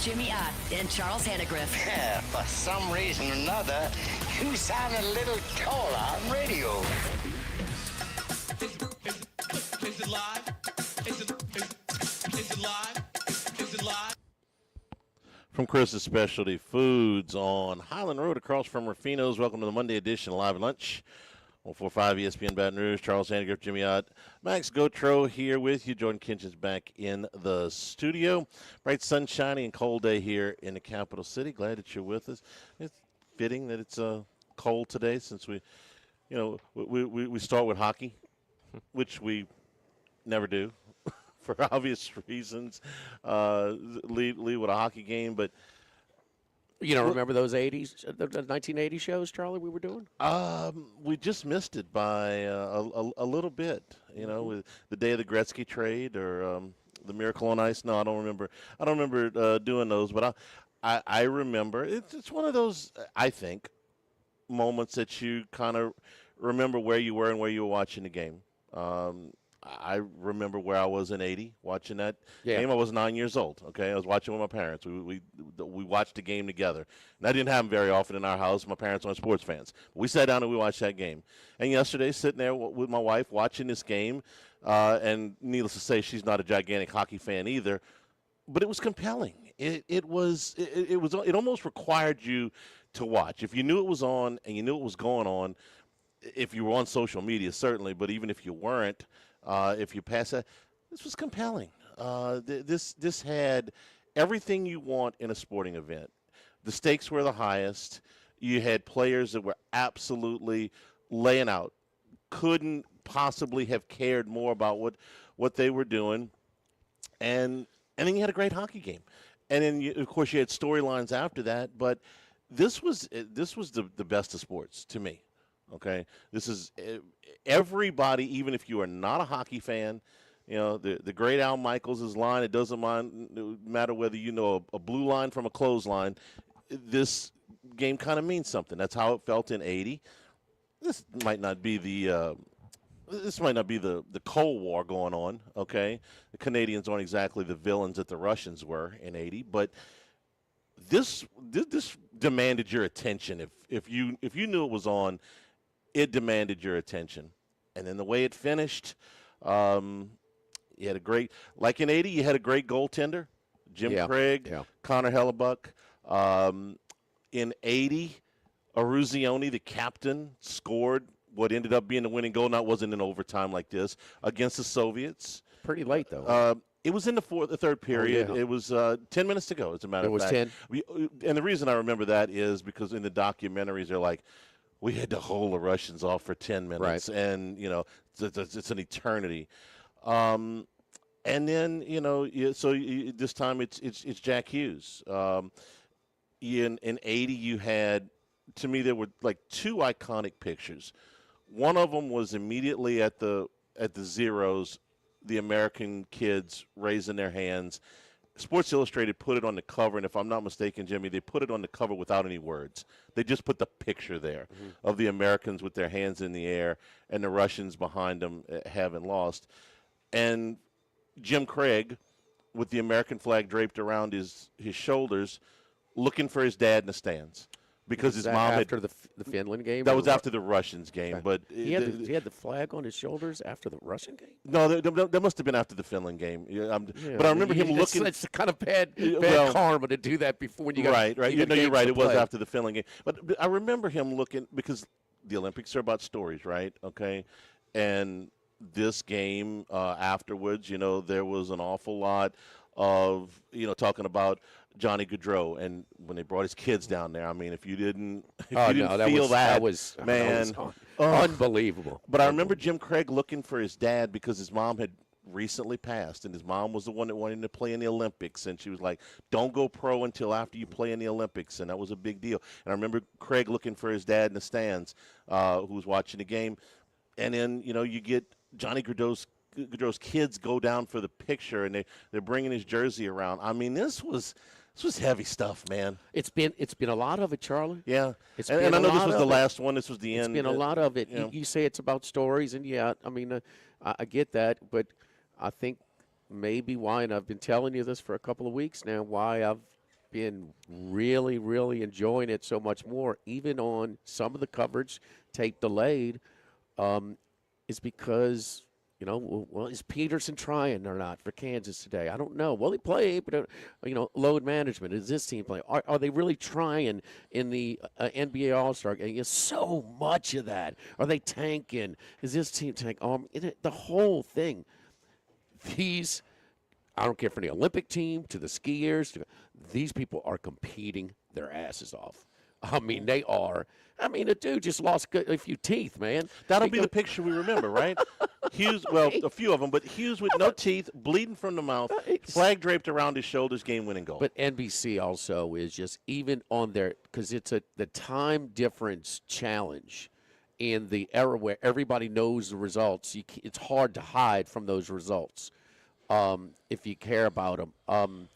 Jimmy Ott and Charles Hannegriff. Yeah, for some reason or another, you sound a little taller on radio. Is it live? Is it live? Is it live? From Chris's Specialty Foods on Highland Road across from Rufino's. Welcome to the Monday edition of Live Lunch. 145 ESPN Baton Rouge. Charles Hannegriff, Jimmy Ott, Max Gotro here with you. Jordan Kinch's back in the studio. Bright, sunshiny, and cold day here in the capital city. Glad that you're with us. It's fitting that it's cold today since we start with hockey, which we never do for obvious reasons. Lead with a hockey game, but you don't remember those 80s, the 1980 shows, Charlie, we were doing? We just missed it by a little bit, with the day of the Gretzky trade or the Miracle on Ice. No, I don't remember doing those, but I remember. It's one of those, I think, moments that you kind of remember where you were and where you were watching the game. I remember where I was in '80 watching that game. I was 9 years old. Okay, I was watching with my parents. We watched the game together, and that didn't happen very often in our house. My parents aren't sports fans. We sat down and we watched that game. And yesterday, sitting there with my wife watching this game, and needless to say, she's not a gigantic hockey fan either, but it was compelling. It almost required you to watch. If you knew it was on and you knew it was going on, if you were on social media, certainly, but even if you weren't. If you pass that, this was compelling. This had everything you want in a sporting event. The stakes were the highest. You had players that were absolutely laying out. Couldn't possibly have cared more about what they were doing. And then you had a great hockey game. And then, of course, you had storylines after that. But this was the best of sports to me. Okay, this is everybody, even if you are not a hockey fan, the great Al Michaels' line, it doesn't matter whether you know a blue line from a clothesline, this game kind of means something. That's how it felt in '80. This might not be the Cold War going on, okay? The Canadians aren't exactly the villains that the Russians were in '80, but this demanded your attention. If you knew it was on, it demanded your attention. And then the way it finished, you had a great, like in '80, you had a great goaltender, Jim Craig, Connor Hellebuck. In '80, Aruzioni, the captain, scored what ended up being the winning goal. Now, it wasn't in overtime like this, against the Soviets. Pretty late, though. It was in the third period. Oh, yeah. It was 10 minutes to go, as a matter of fact. It was 10? And the reason I remember that is because in the documentaries, they're like, we had to hold the Russians off for 10 minutes, right. And, it's an eternity. And then, this time it's Jack Hughes. In '80, you had, to me, there were like two iconic pictures. One of them was immediately at the Zeros, the American kids raising their hands. Sports Illustrated put it on the cover, and if I'm not mistaken, Jimmy, they put it on the cover without any words. They just put the picture there of the Americans with their hands in the air and the Russians behind them having lost. And Jim Craig, with the American flag draped around his shoulders, looking for his dad in the stands. Because his mom after the Finland game? That was after the Russians game. Okay. But he had the flag on his shoulders after the Russian game? No, that must have been after the Finland game. But I remember him looking. It's kind of bad karma to do that before when you got right. You're right. It was after the Finland game. But I remember him looking, because the Olympics are about stories, right? Okay, and this game afterwards, there was an awful lot of talking about Johnny Gaudreau, and when they brought his kids down there, I mean, if you didn't feel that was unbelievable. But I remember Jim Craig looking for his dad because his mom had recently passed, and his mom was the one that wanted him to play in the Olympics, and she was like, don't go pro until after you play in the Olympics, and that was a big deal. And I remember Craig looking for his dad in the stands who was watching the game, and then, you get Johnny Gaudreau's kids go down for the picture, and they're bringing his jersey around. I mean, this was heavy stuff, man. It's been a lot of it, Charlie. Yeah, and I know this was the last one. This was the end. It's been a lot of it. You say it's about stories, and I mean, I get that, but I think maybe why, and I've been telling you this for a couple of weeks now, why I've been really, really enjoying it so much more, even on some of the coverage tape delayed, is because, well, is Peterson trying or not for Kansas today? I don't know. Well, he played, but, load management. Is this team playing? Are they really trying in the NBA All-Star game? There's so much of that. Are they tanking? Is this team tanking? The whole thing. I don't care for the Olympic team, to the skiers. These people are competing their asses off. I mean, they are. I mean, the dude just lost a few teeth, man. That'll be the picture we remember, right? Hughes, well, a few of them, but Hughes with no teeth, bleeding from the mouth, flag draped around his shoulders, game-winning goal. But NBC also is just even on their – because it's the time difference challenge in the era where everybody knows the results. It's hard to hide from those results if you care about them.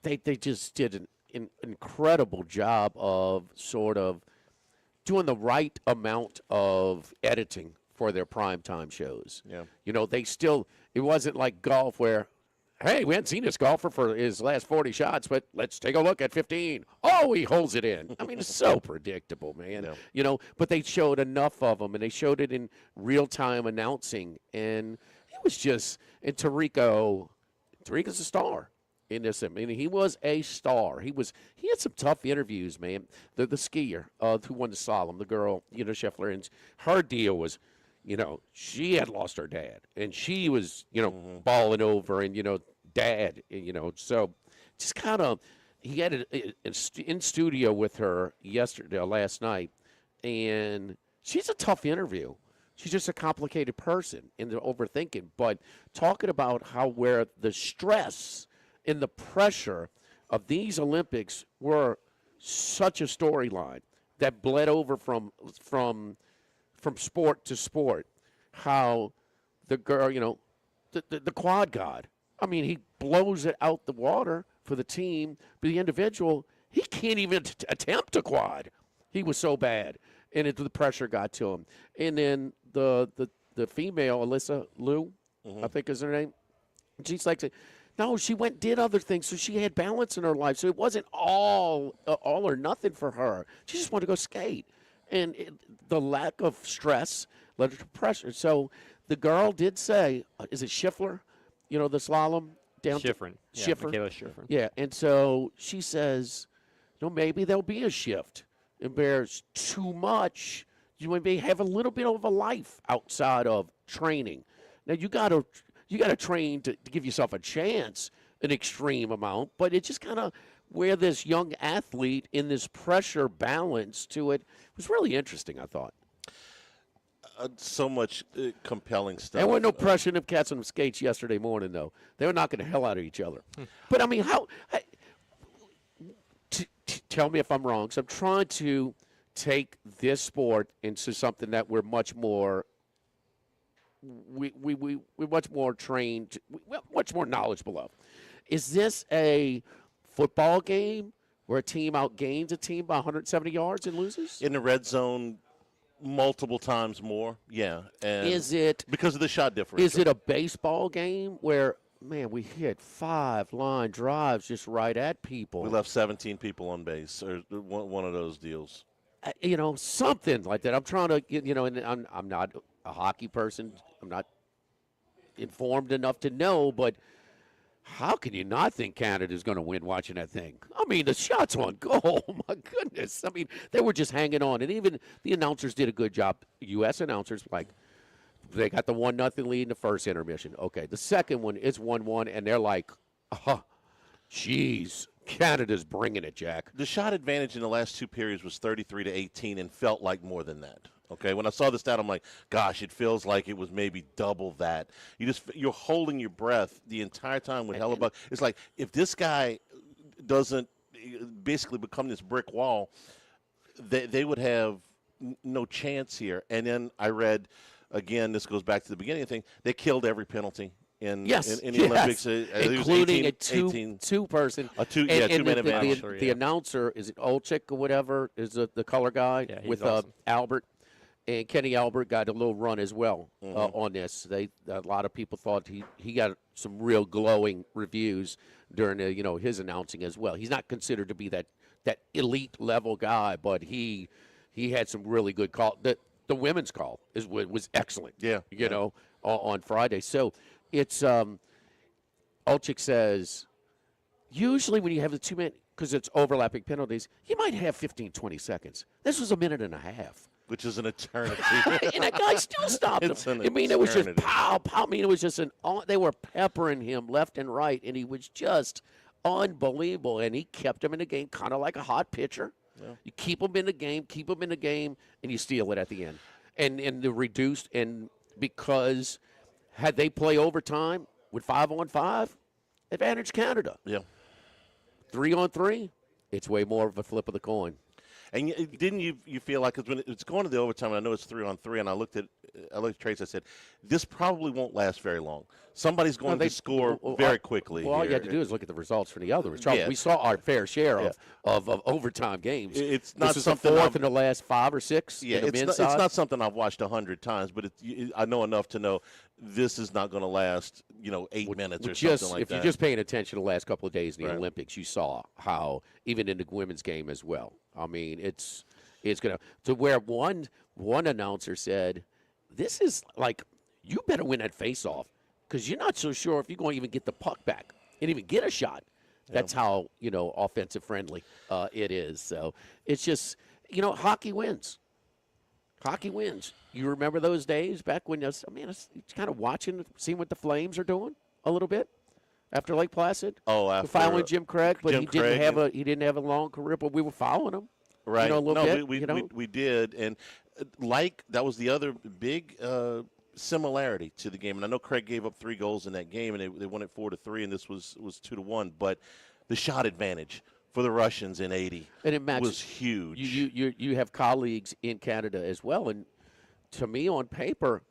They just did an incredible job of sort of doing the right amount of editing for their primetime shows. Yeah. It wasn't like golf where, hey, we hadn't seen this golfer for his last 40 shots, but let's take a look at 15. Oh, he holds it in. I mean, it's so predictable, man. Yeah. But they showed enough of them, and they showed it in real-time announcing, and it was just, and Tariq's a star in this. I mean, he was a star. He had some tough interviews, man. The skier who won the slalom, the girl, Scheffler, and her deal was, she had lost her dad, and she was, balling over, and dad, so just kind of, he had it in studio with her last night, and she's a tough interview. She's just a complicated person in the overthinking, but talking about where the stress and the pressure of these Olympics were such a storyline that bled over from sport to sport. How the girl, the quad god, I mean, he blows it out the water for the team, but the individual, he can't even attempt a quad. He was so bad, and the pressure got to him. And then the female, Alyssa Liu, I think is her name, she's like, no, she went and did other things, so she had balance in her life. So it wasn't all or nothing for her. She just wanted to go skate. And the lack of stress led her to pressure. So the girl did say, is it Schiffer, the slalom? Schifrin. Schiffer. Michaela Schifrin. Yeah, and so she says, maybe there'll be a shift. If there's too much, you maybe have a little bit of a life outside of training. Now, you got to train to give yourself a chance, an extreme amount, but it's just kind of where this young athlete in this pressure balance to it was really interesting, I thought. So much compelling stuff. There wasn't no pressure in them cats on the skates yesterday morning, though. They were knocking the hell out of each other. But, I mean, tell me if I'm wrong. So I'm trying to take this sport into something that we're much more we're much more trained, we're much more knowledgeable of. Is this a football game where a team outgains a team by 170 yards and loses? In the red zone multiple times more, yeah. And is it because of the shot difference? Is it a baseball game where, man, we hit 5 line drives just right at people? We left 17 people on base, or one of those deals. Something like that. I'm trying to, and I'm not a hockey person. I'm not informed enough to know, but how can you not think Canada's going to win watching that thing? I mean, the shots on goal, my goodness. I mean, they were just hanging on, and even the announcers did a good job. U.S. announcers, they got the 1-0 lead in the first intermission. Okay, the second one is 1-1, and they're like, geez, Canada's bringing it, Jack. The shot advantage in the last 2 periods was 33-18 and felt like more than that. Okay, when I saw the stat, I'm like, gosh, it feels like it was maybe double that. You're holding your breath the entire time with Hellebuck. It's like if this guy doesn't basically become this brick wall, they would have no chance here. And then I read, again, this goes back to the beginning of the thing, they killed every penalty. In the Olympics, including 18, a two-person. Two-man advantage. The announcer, is it Olchik or whatever, is the color guy with Albert. And Kenny Albert got a little run as well on this. A lot of people thought he got some real glowing reviews during his announcing as well. He's not considered to be that elite level guy, but he had some really good call. The women's call was excellent. Yeah, on Friday. So it's Olchik says usually when you have the 2 minute, because it's overlapping penalties, you might have 15, 20 seconds. This was a minute and a half. Which is an eternity. And that guy still stopped him. It was just pow, pow. It was just they were peppering him left and right, and he was just unbelievable. And he kept him in the game, kind of like a hot pitcher. Yeah. You keep him in the game, and you steal it at the end. And the reduced, and because had they play overtime with 5-on-5, advantage Canada. Yeah. 3-on-3, it's way more of a flip of the coin. And didn't you feel like, because when it's going to the overtime, and I know it's 3-on-3, and I looked at Trace, I said, this probably won't last very long. Somebody's going to score very quickly. Well, all you have to do is look at the results for the others. Yeah. We saw our fair share of overtime games. It's not something the fourth in the last 5 or 6. Yeah, it's not something I've watched 100 times, but I know enough to know this is not going to last 8 minutes or something like that. If you're just paying attention the last couple of days in the Olympics, you saw how even in the women's game as well. I mean, it's going to where one announcer said, this is like, you better win that face-off because you're not so sure if you're going to even get the puck back and even get a shot. That's how, offensive friendly it is. So it's just, hockey wins. Hockey wins. You remember those days back when it's kind of watching, seeing what the Flames are doing a little bit after Lake Placid. Oh, after following Jim Craig, but he didn't have a long career, but we were following him. Right. A little bit. We did, and that was the other big similarity to the game. And I know Craig gave up 3 goals in that game, and they won it 4-3, and this was 2-1. But the shot advantage for the Russians in '80 was huge. You have colleagues in Canada as well, and to me, on paper,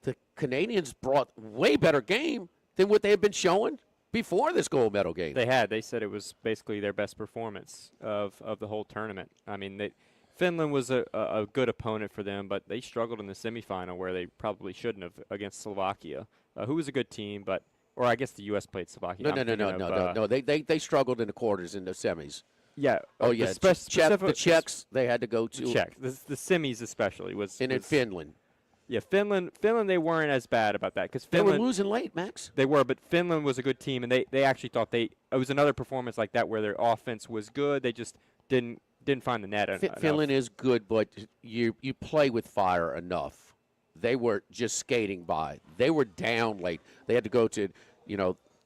the Canadians brought way better game than what they had been showing before this gold medal game. They said it was basically their best performance of the whole tournament. I mean, Finland was a good opponent for them, but they struggled in the semifinal where they probably shouldn't have against Slovakia, who was a good team, or I guess the U.S. played Slovakia. No. They struggled in the quarters in the semis. Yeah. Oh, yeah. The Czechs, they had to go to. The Czechs. The semis especially was. And in Finland. Yeah, Finland, they weren't as bad about that because they were losing late, Max. They were, but Finland was a good team, and they actually thought it was another performance like that where their offense was good. They just didn't find the net. Finland is good, but you play with fire enough. They were just skating by. They were down late. They had to go to,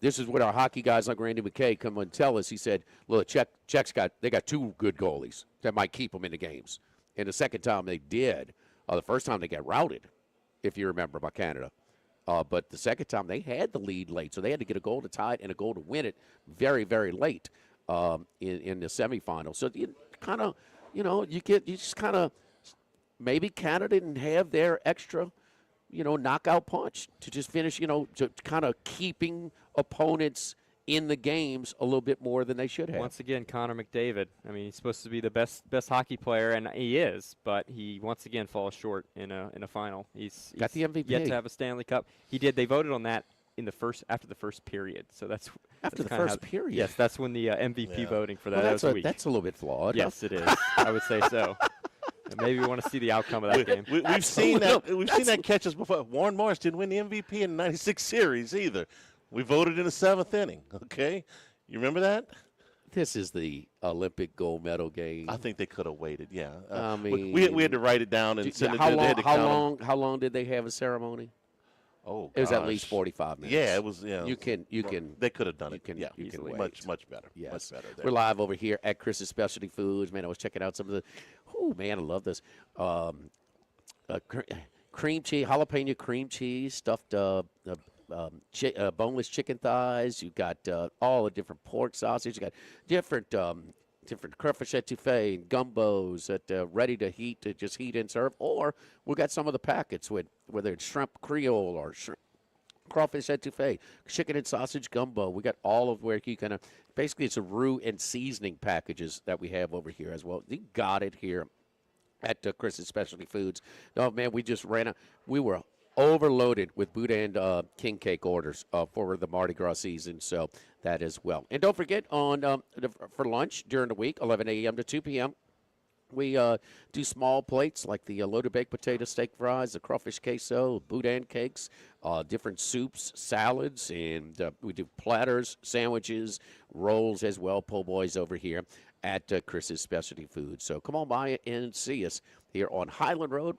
this is what our hockey guys like Randy McKay come and tell us. He said, look, Czechs got 2 good goalies that might keep them in the games. And the second time they did, the first time they got routed, if you remember, by Canada. But the second time they had the lead late, so they had to get a goal to tie it and a goal to win it very, very late in the semifinal. So you kind of, maybe Canada didn't have their extra, knockout punch to just finish, to kind of keeping opponents in the games a little bit more than they should have. Once again, Connor McDavid. I mean, he's supposed to be the best hockey player, and he is, but he once again falls short in a final. He's got the MVP. Yet to have a Stanley Cup. He did. They voted on that after the first period. So that's after the first period. Yes, that's when the MVP voting for that. Well, that's a little bit flawed. Yes, it is. I would say so. And maybe we want to see the outcome of that game. We've seen that. We've seen that catch us before. Warren Morris didn't win the MVP in the '96 series either. We voted in the 7th inning. Okay, you remember that? This is the Olympic gold medal game. I think they could have waited. Yeah, I mean, we had to write it down and send it. How long did they have a ceremony? Oh, it was at least 45 minutes. Yeah, it was. Yeah, you can. They could have done it. You can much better. Yes. Much better. We're live over here at Chris's Specialty Foods. Man, I was checking out some of the. Oh man, I love this. Cream cheese, jalapeno cream cheese, stuffed boneless chicken thighs. You've got all the different pork sausages. You've got different crawfish etouffee and gumbos that ready to heat to just heat and serve. Or we've got some of the packets with whether it's shrimp creole or crawfish etouffee, chicken and sausage gumbo. We got all of where you kind of basically it's a roux and seasoning packages that we have over here as well. You got it here at Chris's Specialty Foods. No, man, we just ran out. We were overloaded with boudin king cake orders for the Mardi Gras season, so that as well. And don't forget, for lunch during the week, 11 a.m. to 2 p.m., we do small plates like the loaded baked potato steak fries, the crawfish queso, boudin cakes, different soups, salads, and we do platters, sandwiches, rolls as well, po' boys over here at Chris's Specialty Foods. So come on by and see us here on Highland Road,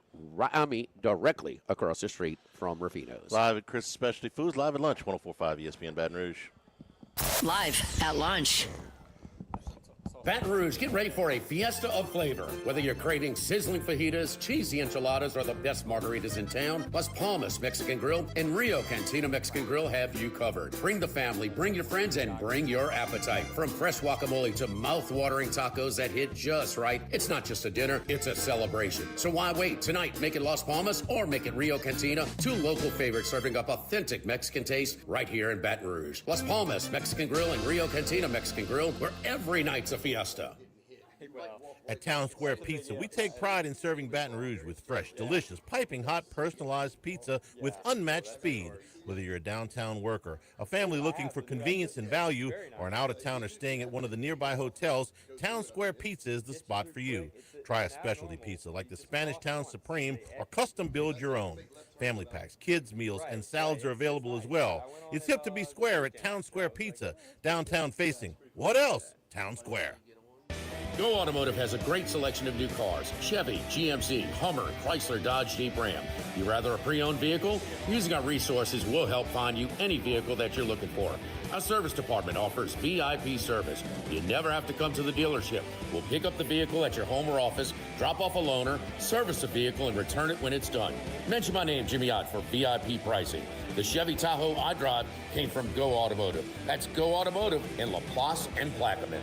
directly across the street from Rufino's. Live at Chris's Specialty Foods, live at lunch, 104.5 ESPN Baton Rouge. Live at lunch. Baton Rouge, get ready for a fiesta of flavor. Whether you're craving sizzling fajitas, cheesy enchiladas, or the best margaritas in town, Las Palmas Mexican Grill and Rio Cantina Mexican Grill have you covered. Bring the family, bring your friends, and bring your appetite. From fresh guacamole to mouth-watering tacos that hit just right, it's not just a dinner, it's a celebration. So why wait? Tonight, make it Las Palmas or make it Rio Cantina, two local favorites serving up authentic Mexican taste right here in Baton Rouge. Las Palmas Mexican Grill and Rio Cantina Mexican Grill, where every night's a fiesta. At Town Square Pizza, we take pride in serving Baton Rouge with fresh, delicious, piping hot, personalized pizza with unmatched speed. Whether you're a downtown worker, a family looking for convenience and value, or an out-of-towner staying at one of the nearby hotels, Town Square Pizza is the spot for you. Try a specialty pizza like the Spanish Town Supreme or custom build your own. Family packs, kids' meals, and salads are available as well. It's hip to be square at Town Square Pizza, downtown facing. What else? Town Square. Go Automotive has a great selection of new cars: Chevy, GMC, Hummer, Chrysler, Dodge, Jeep, Ram. You rather a pre-owned vehicle? Using our resources will help find you any vehicle that you're looking for. Our service department offers VIP service. You never have to come to the dealership. We'll pick up the vehicle at your home or office, drop off a loaner, service the vehicle, and return it when it's done. Mention my name, Jimmy Ott, for VIP pricing. The Chevy Tahoe I drive came from Go Automotive. That's Go Automotive in LaPlace and Plaquemine.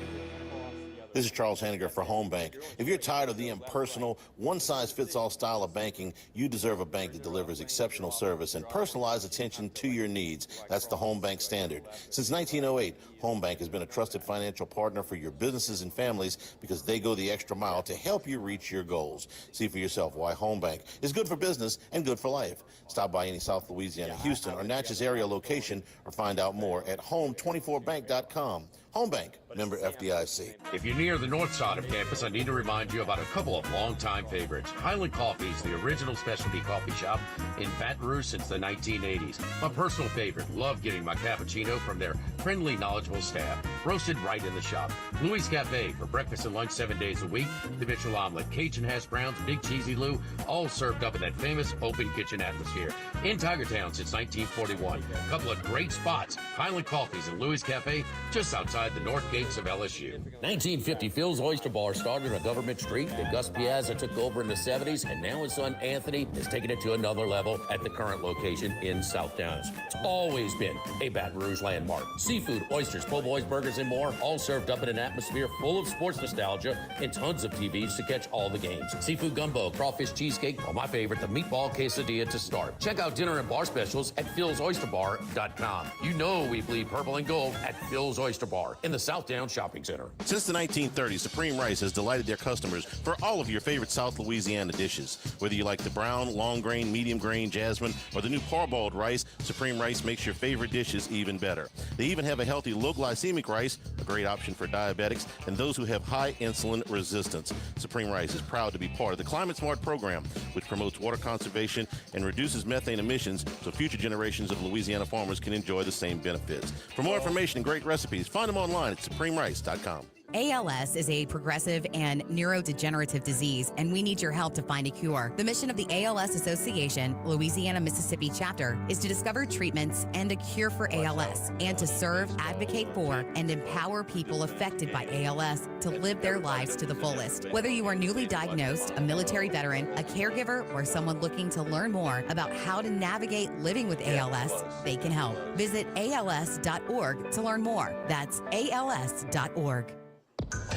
This is Charles Hanniger for Home Bank. If you're tired of the impersonal, one-size-fits-all style of banking, you deserve a bank that delivers exceptional service and personalized attention to your needs. That's the Home Bank standard. Since 1908, Home Bank has been a trusted financial partner for your businesses and families because they go the extra mile to help you reach your goals. See for yourself why Home Bank is good for business and good for life. Stop by any South Louisiana, Houston, or Natchez area location or find out more at home24bank.com. Home Bank, member FDIC. If you're near the north side of campus, I need to remind you about a couple of longtime favorites. Highland Coffee is the original specialty coffee shop in Baton Rouge since the 1980s. My personal favorite, love getting my cappuccino from their friendly, knowledgeable staff, roasted right in the shop. Louis Cafe for breakfast and lunch 7 days a week. The Mitchell omelet, Cajun hash browns, Big Cheesy Lou, all served up in that famous open kitchen atmosphere. In Tigertown since 1941. A couple of great spots, Highland Coffees and Louis Cafe, just outside the north gates of LSU. 1950, Phil's Oyster Bar started on Government Street. Then Gus Piazza took over in the 70s, and now his son Anthony is taking it to another level at the current location in South Downs. It's always been a Baton Rouge landmark. Seafood, oysters, po' boys, burgers, and more, all served up in an atmosphere full of sports nostalgia and tons of TVs to catch all the games. Seafood gumbo, crawfish cheesecake, or my favorite, the meatball quesadilla to start. Check out dinner and bar specials at philsoysterbar.com. You know we bleed purple and gold at Phil's Oyster Bar in the South Downs Shopping Center. Since the 1930s, Supreme Rice has delighted their customers for all of your favorite South Louisiana dishes. Whether you like the brown, long grain, medium grain, jasmine, or the new parboiled rice, Supreme Rice makes your favorite dishes even better. They even have a healthy low glycemic rice, a great option for diabetics and those who have high insulin resistance. Supreme Rice is proud to be part of the Climate Smart program, which promotes water conservation and reduces methane emissions so future generations of Louisiana farmers can enjoy the same benefits. For more information and great recipes, find them online at supremerice.com. ALS is a progressive and neurodegenerative disease, and we need your help to find a cure. The mission of the ALS Association, Louisiana, Mississippi chapter, is to discover treatments and a cure for ALS, and to serve, advocate for, and empower people affected by ALS to live their lives to the fullest. Whether you are newly diagnosed, a military veteran, a caregiver, or someone looking to learn more about how to navigate living with ALS, they can help. Visit als.org to learn more. That's als.org.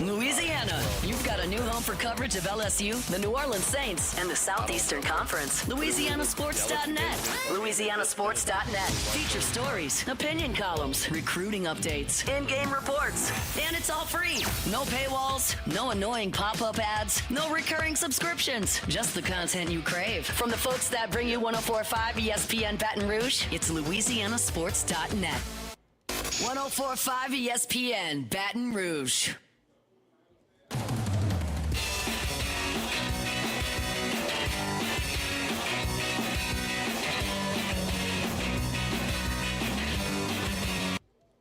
Louisiana, you've got a new home for coverage of LSU, the New Orleans Saints, and the Southeastern Conference. LouisianaSports.net. LouisianaSports.net. Feature stories, opinion columns, recruiting updates, in-game reports. And it's all free. No paywalls, no annoying pop-up ads, no recurring subscriptions. Just the content you crave. From the folks that bring you 104.5 ESPN Baton Rouge, it's LouisianaSports.net. 104.5 ESPN Baton Rouge.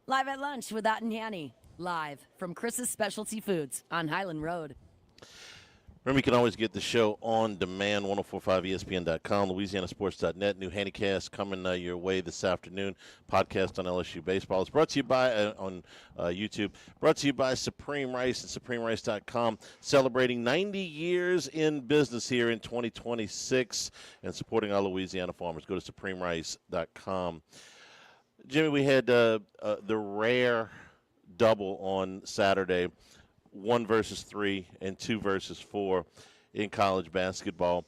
Live at lunch with Ott and Hanny. Live from Chris's Specialty Foods on Highland Road. Remember, you can always get the show on demand, 1045ESPN.com, LouisianaSports.net. New Handycast coming your way this afternoon. Podcast on LSU baseball. It's brought to you by, on YouTube, brought to you by Supreme Rice and SupremeRice.com, celebrating 90 years in business here in 2026 and supporting our Louisiana farmers. Go to SupremeRice.com. Jimmy, we had the rare double on Saturday, 1 versus 3 and 2 versus 4 in college basketball.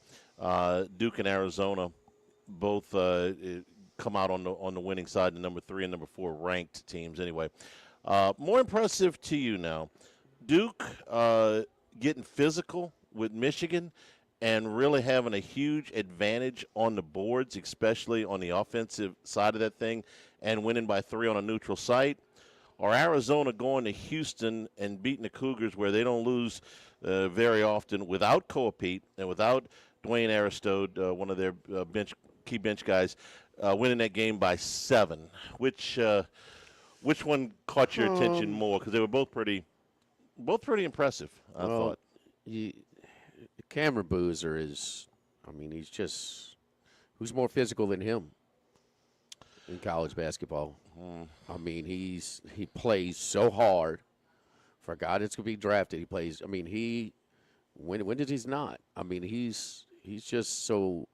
Duke and Arizona both come out on the winning side, the number 3 and number 4 ranked teams anyway. More impressive to you now, Duke getting physical with Michigan and really having a huge advantage on the boards, especially on the offensive side of that thing, and winning by 3 on a neutral site, or Arizona going to Houston and beating the Cougars where they don't lose very often without Coapete and without Dwayne Aristode, one of their key bench guys, winning that game by 7. Which one caught your attention more? Because they were both pretty impressive, I thought. Cameron Boozer is, he's just, who's more physical than him in college basketball? He plays so hard. For a guy that's going to be drafted, he plays, when did he's not? He's just so,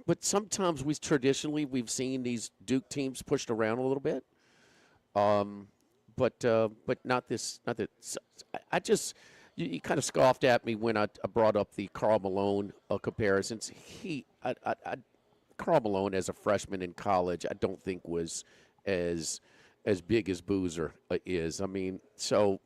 but sometimes we've seen these Duke teams pushed around a little bit. But not this, I just, you kind of scoffed at me when I brought up the Karl Malone comparisons. Karl Malone as a freshman in college, I don't think was as big as Boozer is. So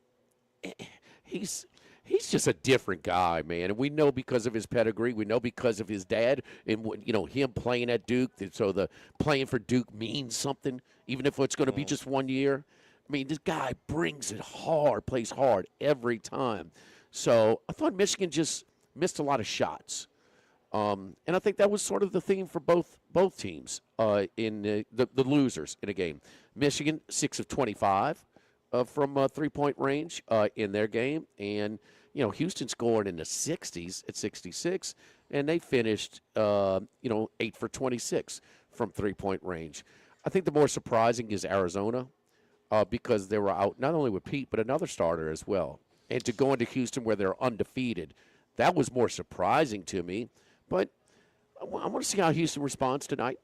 he's just a different guy, man. And we know because of his pedigree, we know because of his dad, and him playing at Duke. So the playing for Duke means something, even if it's going to be just 1 year. This guy brings it hard, plays hard every time. So I thought Michigan just missed a lot of shots. And I think that was sort of the theme for both teams in the losers in a game. Michigan, 6 of 25 from three-point range in their game. And, Houston scored in the 60s at 66, and they finished, 8 for 26 from three-point range. I think the more surprising is Arizona. Because they were out not only with Pete, but another starter as well. And to go into Houston where they're undefeated, that was more surprising to me. But I want to see how Houston responds tonight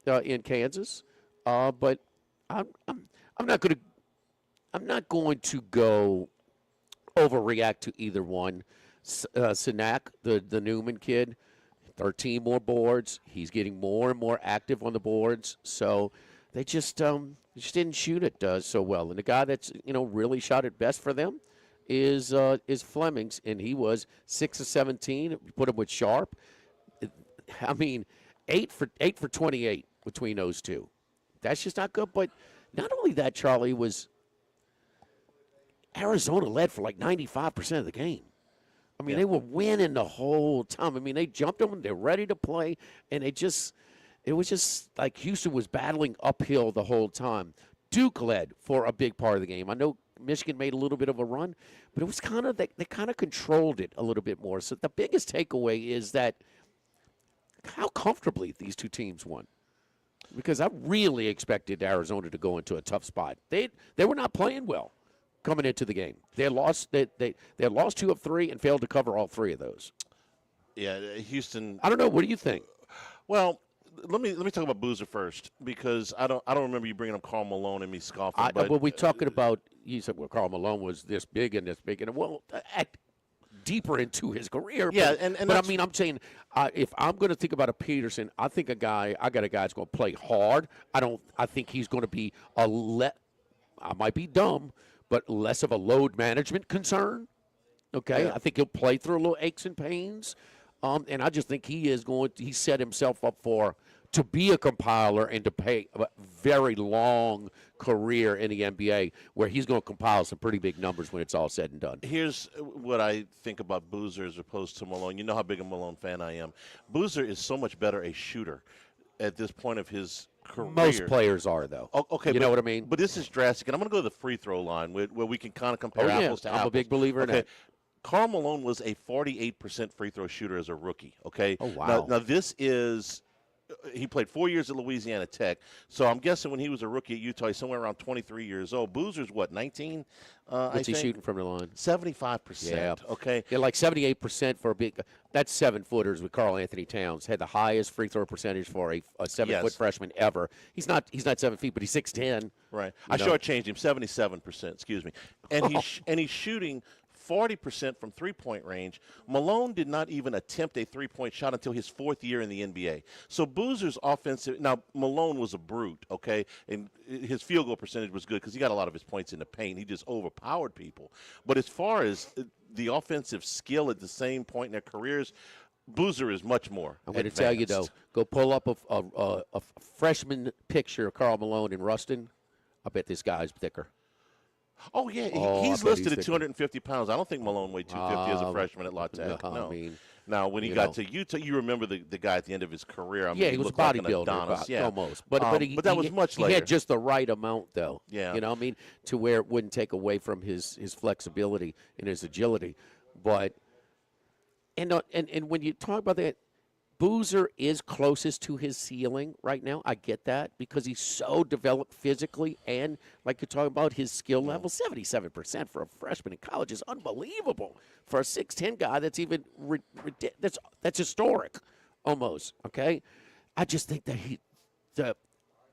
in Kansas. But I'm not going to go overreact to either one. Sinak, the Newman kid, 13 more boards. He's getting more and more active on the boards. So they just didn't shoot it so well. And the guy that's really shot it best for them is Flemings, and he was 6 of 17. Put him with Sharp. 8 for 28 between those two. That's just not good. But not only that, Charlie, was Arizona led for like 95% of the game. They were winning the whole time. They jumped them. They're ready to play, and it was just like Houston was battling uphill the whole time. Duke led for a big part of the game. I know Michigan made a little bit of a run, but it was kind of they kind of controlled it a little bit more. So the biggest takeaway is that how comfortably these two teams won. Because I really expected Arizona to go into a tough spot. They were not playing well coming into the game. They lost 2 of 3 and failed to cover all 3 of those. Yeah, Houston. I don't know. What do you think? Well, let me talk about Boozer first, because I don't remember you bringing up Karl Malone and me scoffing. Well, we're talking about you said, well, Karl Malone was this big and this big, and well, deeper into his career. Yeah, but I mean, I'm saying if I'm going to think about a Peterson, I got a guy that's going to play hard. I think he's going to be I might be dumb, but less of a load management concern. Okay, Yeah. I think he'll play through a little aches and pains, and I just think he set himself up to be a compiler and to pay a very long career in the NBA where he's going to compile some pretty big numbers when it's all said and done. Here's what I think about Boozer as opposed to Malone. You know how big a Malone fan I am. Boozer is so much better a shooter at this point of his career. Most players are, though. Oh, okay, you know what I mean? But this is drastic, and I'm going to go to the free throw line where we can kind of compare apples to apples. I'm a big believer in that. Karl Malone was a 48% free throw shooter as a rookie, okay? Oh, wow. Now this is – he played 4 years at Louisiana Tech, so I'm guessing when he was a rookie at Utah, he's somewhere around 23 years old. Boozer's what, 19? What's he shooting from the line? 75%. Yeah. Okay. Yeah, like 78% for a big. That's 7-footers with Karl Anthony Towns. Had the highest free throw percentage for a 7-foot freshman ever. He's not 7 feet, but he's 6'10". Right. I shortchanged him 77%. Excuse me. And he's shooting 40% from three-point range. Malone did not even attempt a three-point shot until his 4th year in the NBA. So Boozer's offensive – now, Malone was a brute, okay, and his field goal percentage was good because he got a lot of his points in the paint. He just overpowered people. But as far as the offensive skill at the same point in their careers, Boozer is much more I'm going to tell you, though, go pull up a freshman picture of Karl Malone in Ruston. I bet this guy's thicker. Oh, yeah. He's listed at 250 pounds. I don't think Malone weighed 250 as a freshman at La Tech. No. I mean, now, when he got to Utah, you remember the guy at the end of his career. I mean, he was a looked like an bodybuilder, Adonis. almost. But that was much later. He had just the right amount, though. Yeah. You know what I mean? To where it wouldn't take away from his flexibility and his agility. But and when you talk about that, Boozer is closest to his ceiling right now. I get that because he's so developed physically and, like you're talking about, his skill level. 77% for a freshman in college is unbelievable for a 6'10" guy. That's even that's historic, almost. Okay, I just think that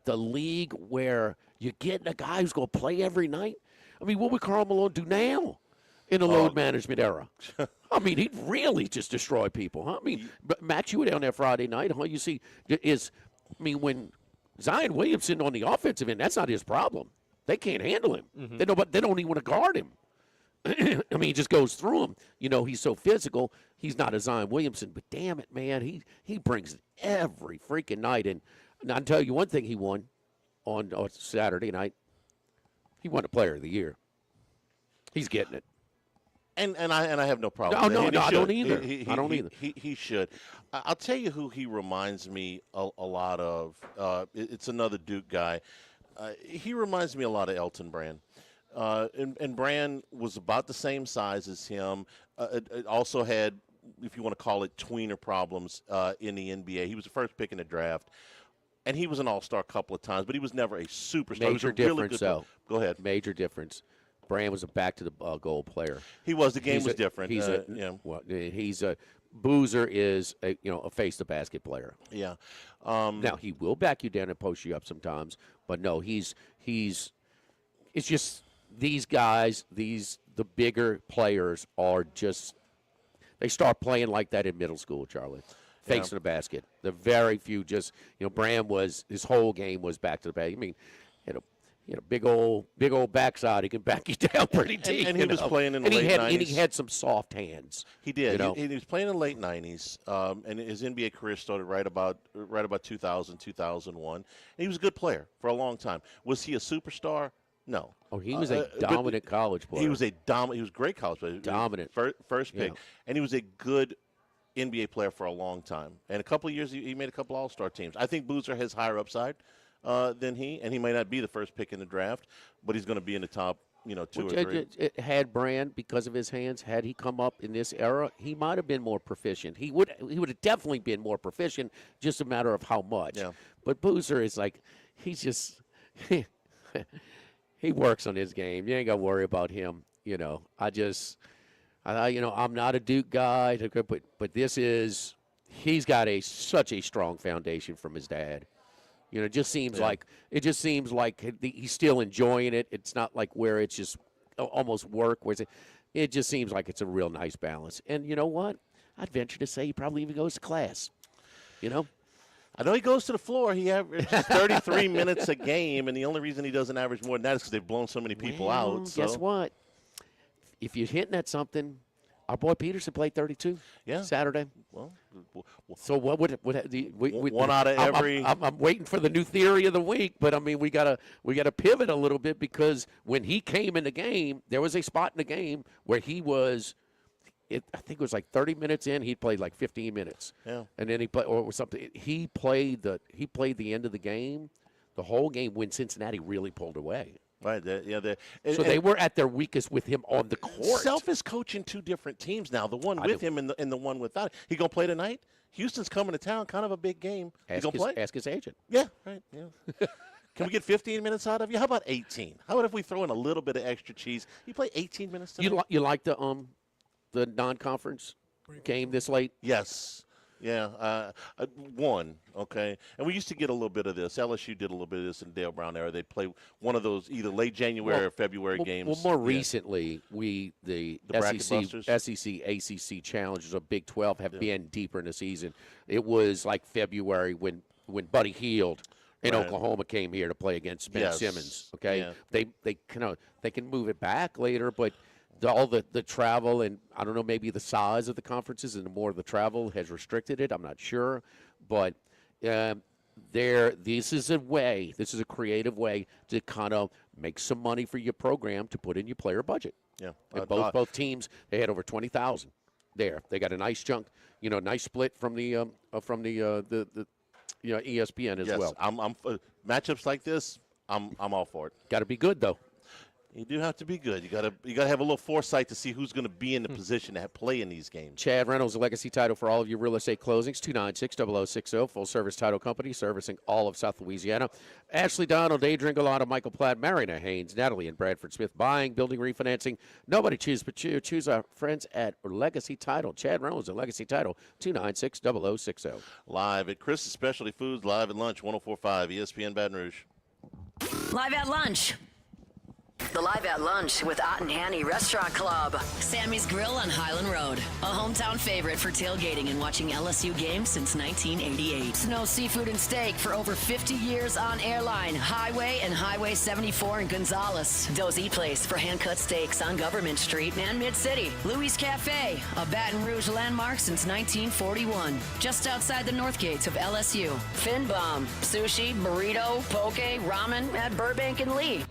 the league where you're getting a guy who's going to play every night. I mean, what would Karl Malone do now? In the load management era. I mean, he'd really just destroy people. Huh? I mean, Max, you were down there Friday night. Huh? You see, when Zion Williamson on the offensive end, that's not his problem. They can't handle him. Mm-hmm. They don't even want to guard him. I mean, he just goes through them. You know, he's so physical. He's not a Zion Williamson, but damn it, man, he brings it every freaking night. And I'll tell you one thing he won on Saturday night. He won the Player of the Year. He's getting it. And I have no problem. No, with that. I don't either. I don't either. He should. I'll tell you who he reminds me a lot of. It's another Duke guy. He reminds me a lot of Elton Brand. And Brand was about the same size as him. It also had, if you want to call it, tweener problems in the NBA. He was the first pick in the draft. And he was an all-star a couple of times, but he was never a superstar. Major difference, though. Go ahead. Major difference. Brand was a back-to-the-goal player. He was. The game was different. Boozer is a face-to-basket player. Yeah. Now, he will back you down and post you up sometimes, but no, it's just these guys, the bigger players are just – they start playing like that in middle school, Charlie. Facing the basket. The very few Brand his whole game was back to the basket. I mean, big old backside. He can back you down pretty deep. And he was playing in the late 90s. And he had some soft hands. He did. He was playing in the late 90s, and his NBA career started right about 2000, 2001. And he was a good player for a long time. Was he a superstar? No. Oh, he was a dominant college player. He was a great college player. Dominant. First pick. Yeah. And he was a good NBA player for a long time. And a couple of years, he made a couple All-Star teams. I think Boozer has higher upside than he, and he may not be the first pick in the draft, but he's going to be in the top, 2 or 3. It had Brand because of his hands. Had he come up in this era, he might have been more proficient. He would have definitely been more proficient. Just a matter of how much. Yeah. But Boozer is like he's just he works on his game. You ain't got to worry about him. I'm not a Duke guy, but this is he's got such a strong foundation from his dad. You know, it just seems like he's still enjoying it. It's not like where it's just almost work. Where it just seems like it's a real nice balance. And you know what? I'd venture to say he probably even goes to class. You know. I know he goes to the floor. He averages 33 minutes a game, and the only reason he doesn't average more than that is because they've blown so many people out. So. Guess what? If you're hitting at something, our boy Peterson played 32 Saturday. Well, so what would one out of every? I'm waiting for the new theory of the week, but I mean we gotta pivot a little bit because when he came in the game, there was a spot in the game where he was. I think it was like 30 minutes in. He played like 15 minutes. Yeah. And then he played or something. He played the end of the game, the whole game when Cincinnati really pulled away. Right. So they were at their weakest with him on the court. Self is coaching two different teams now. The one with him and the one without. He gonna play tonight. Houston's coming to town. Kind of a big game. He gonna play? Ask his agent. Yeah. Right. Yeah. Can we get 15 minutes out of you? How about 18? How about if we throw in a little bit of extra cheese? You play 18 minutes tonight? You like the non-conference game this late? Yes. Yeah. One, okay. And we used to get a little bit of this. LSU did a little bit of this in the Dale Brown era. They'd play one of those either late January or February games. Well, more recently, the SEC, ACC challenges of Big 12 have been deeper in the season. It was like February when Buddy Hield in Oklahoma came here to play against Ben Simmons. Okay, they can move it back later, but all the travel and I don't know, maybe the size of the conferences and the more of the travel has restricted it. I'm not sure, but this is a creative way to kind of make some money for your program to put in your player budget. Yeah, and both teams, they had over 20,000 there. They got a nice chunk, nice split from the ESPN as well. I'm matchups like this. I'm all for it. Got to be good though. You do have to be good. You gotta have a little foresight to see who's going to be in the position to play in these games. Chad Reynolds, a legacy title for all of your real estate closings. 296-0060, full service title company servicing all of South Louisiana. Ashley Donald, Adrian Galata, Michael Platt, Marina Haynes, Natalie and Bradford Smith, buying, building, refinancing. Nobody choose but you. Choose our friends at Legacy Title. Chad Reynolds, a legacy title. 296-0060. Live at Chris's Specialty Foods. Live at lunch. 104.5 ESPN Baton Rouge. Live at lunch. The Live at Lunch with Ott and Hanny Restaurant Club. Sammy's Grill on Highland Road. A hometown favorite for tailgating and watching LSU games since 1988. Snow Seafood and Steak for over 50 years on Airline, Highway, and Highway 74 in Gonzales. Dozy Place for hand-cut steaks on Government Street and Mid-City. Louis Cafe, a Baton Rouge landmark since 1941. Just outside the north gates of LSU. Fin Bomb, sushi, burrito, poke, ramen at Burbank and Lee.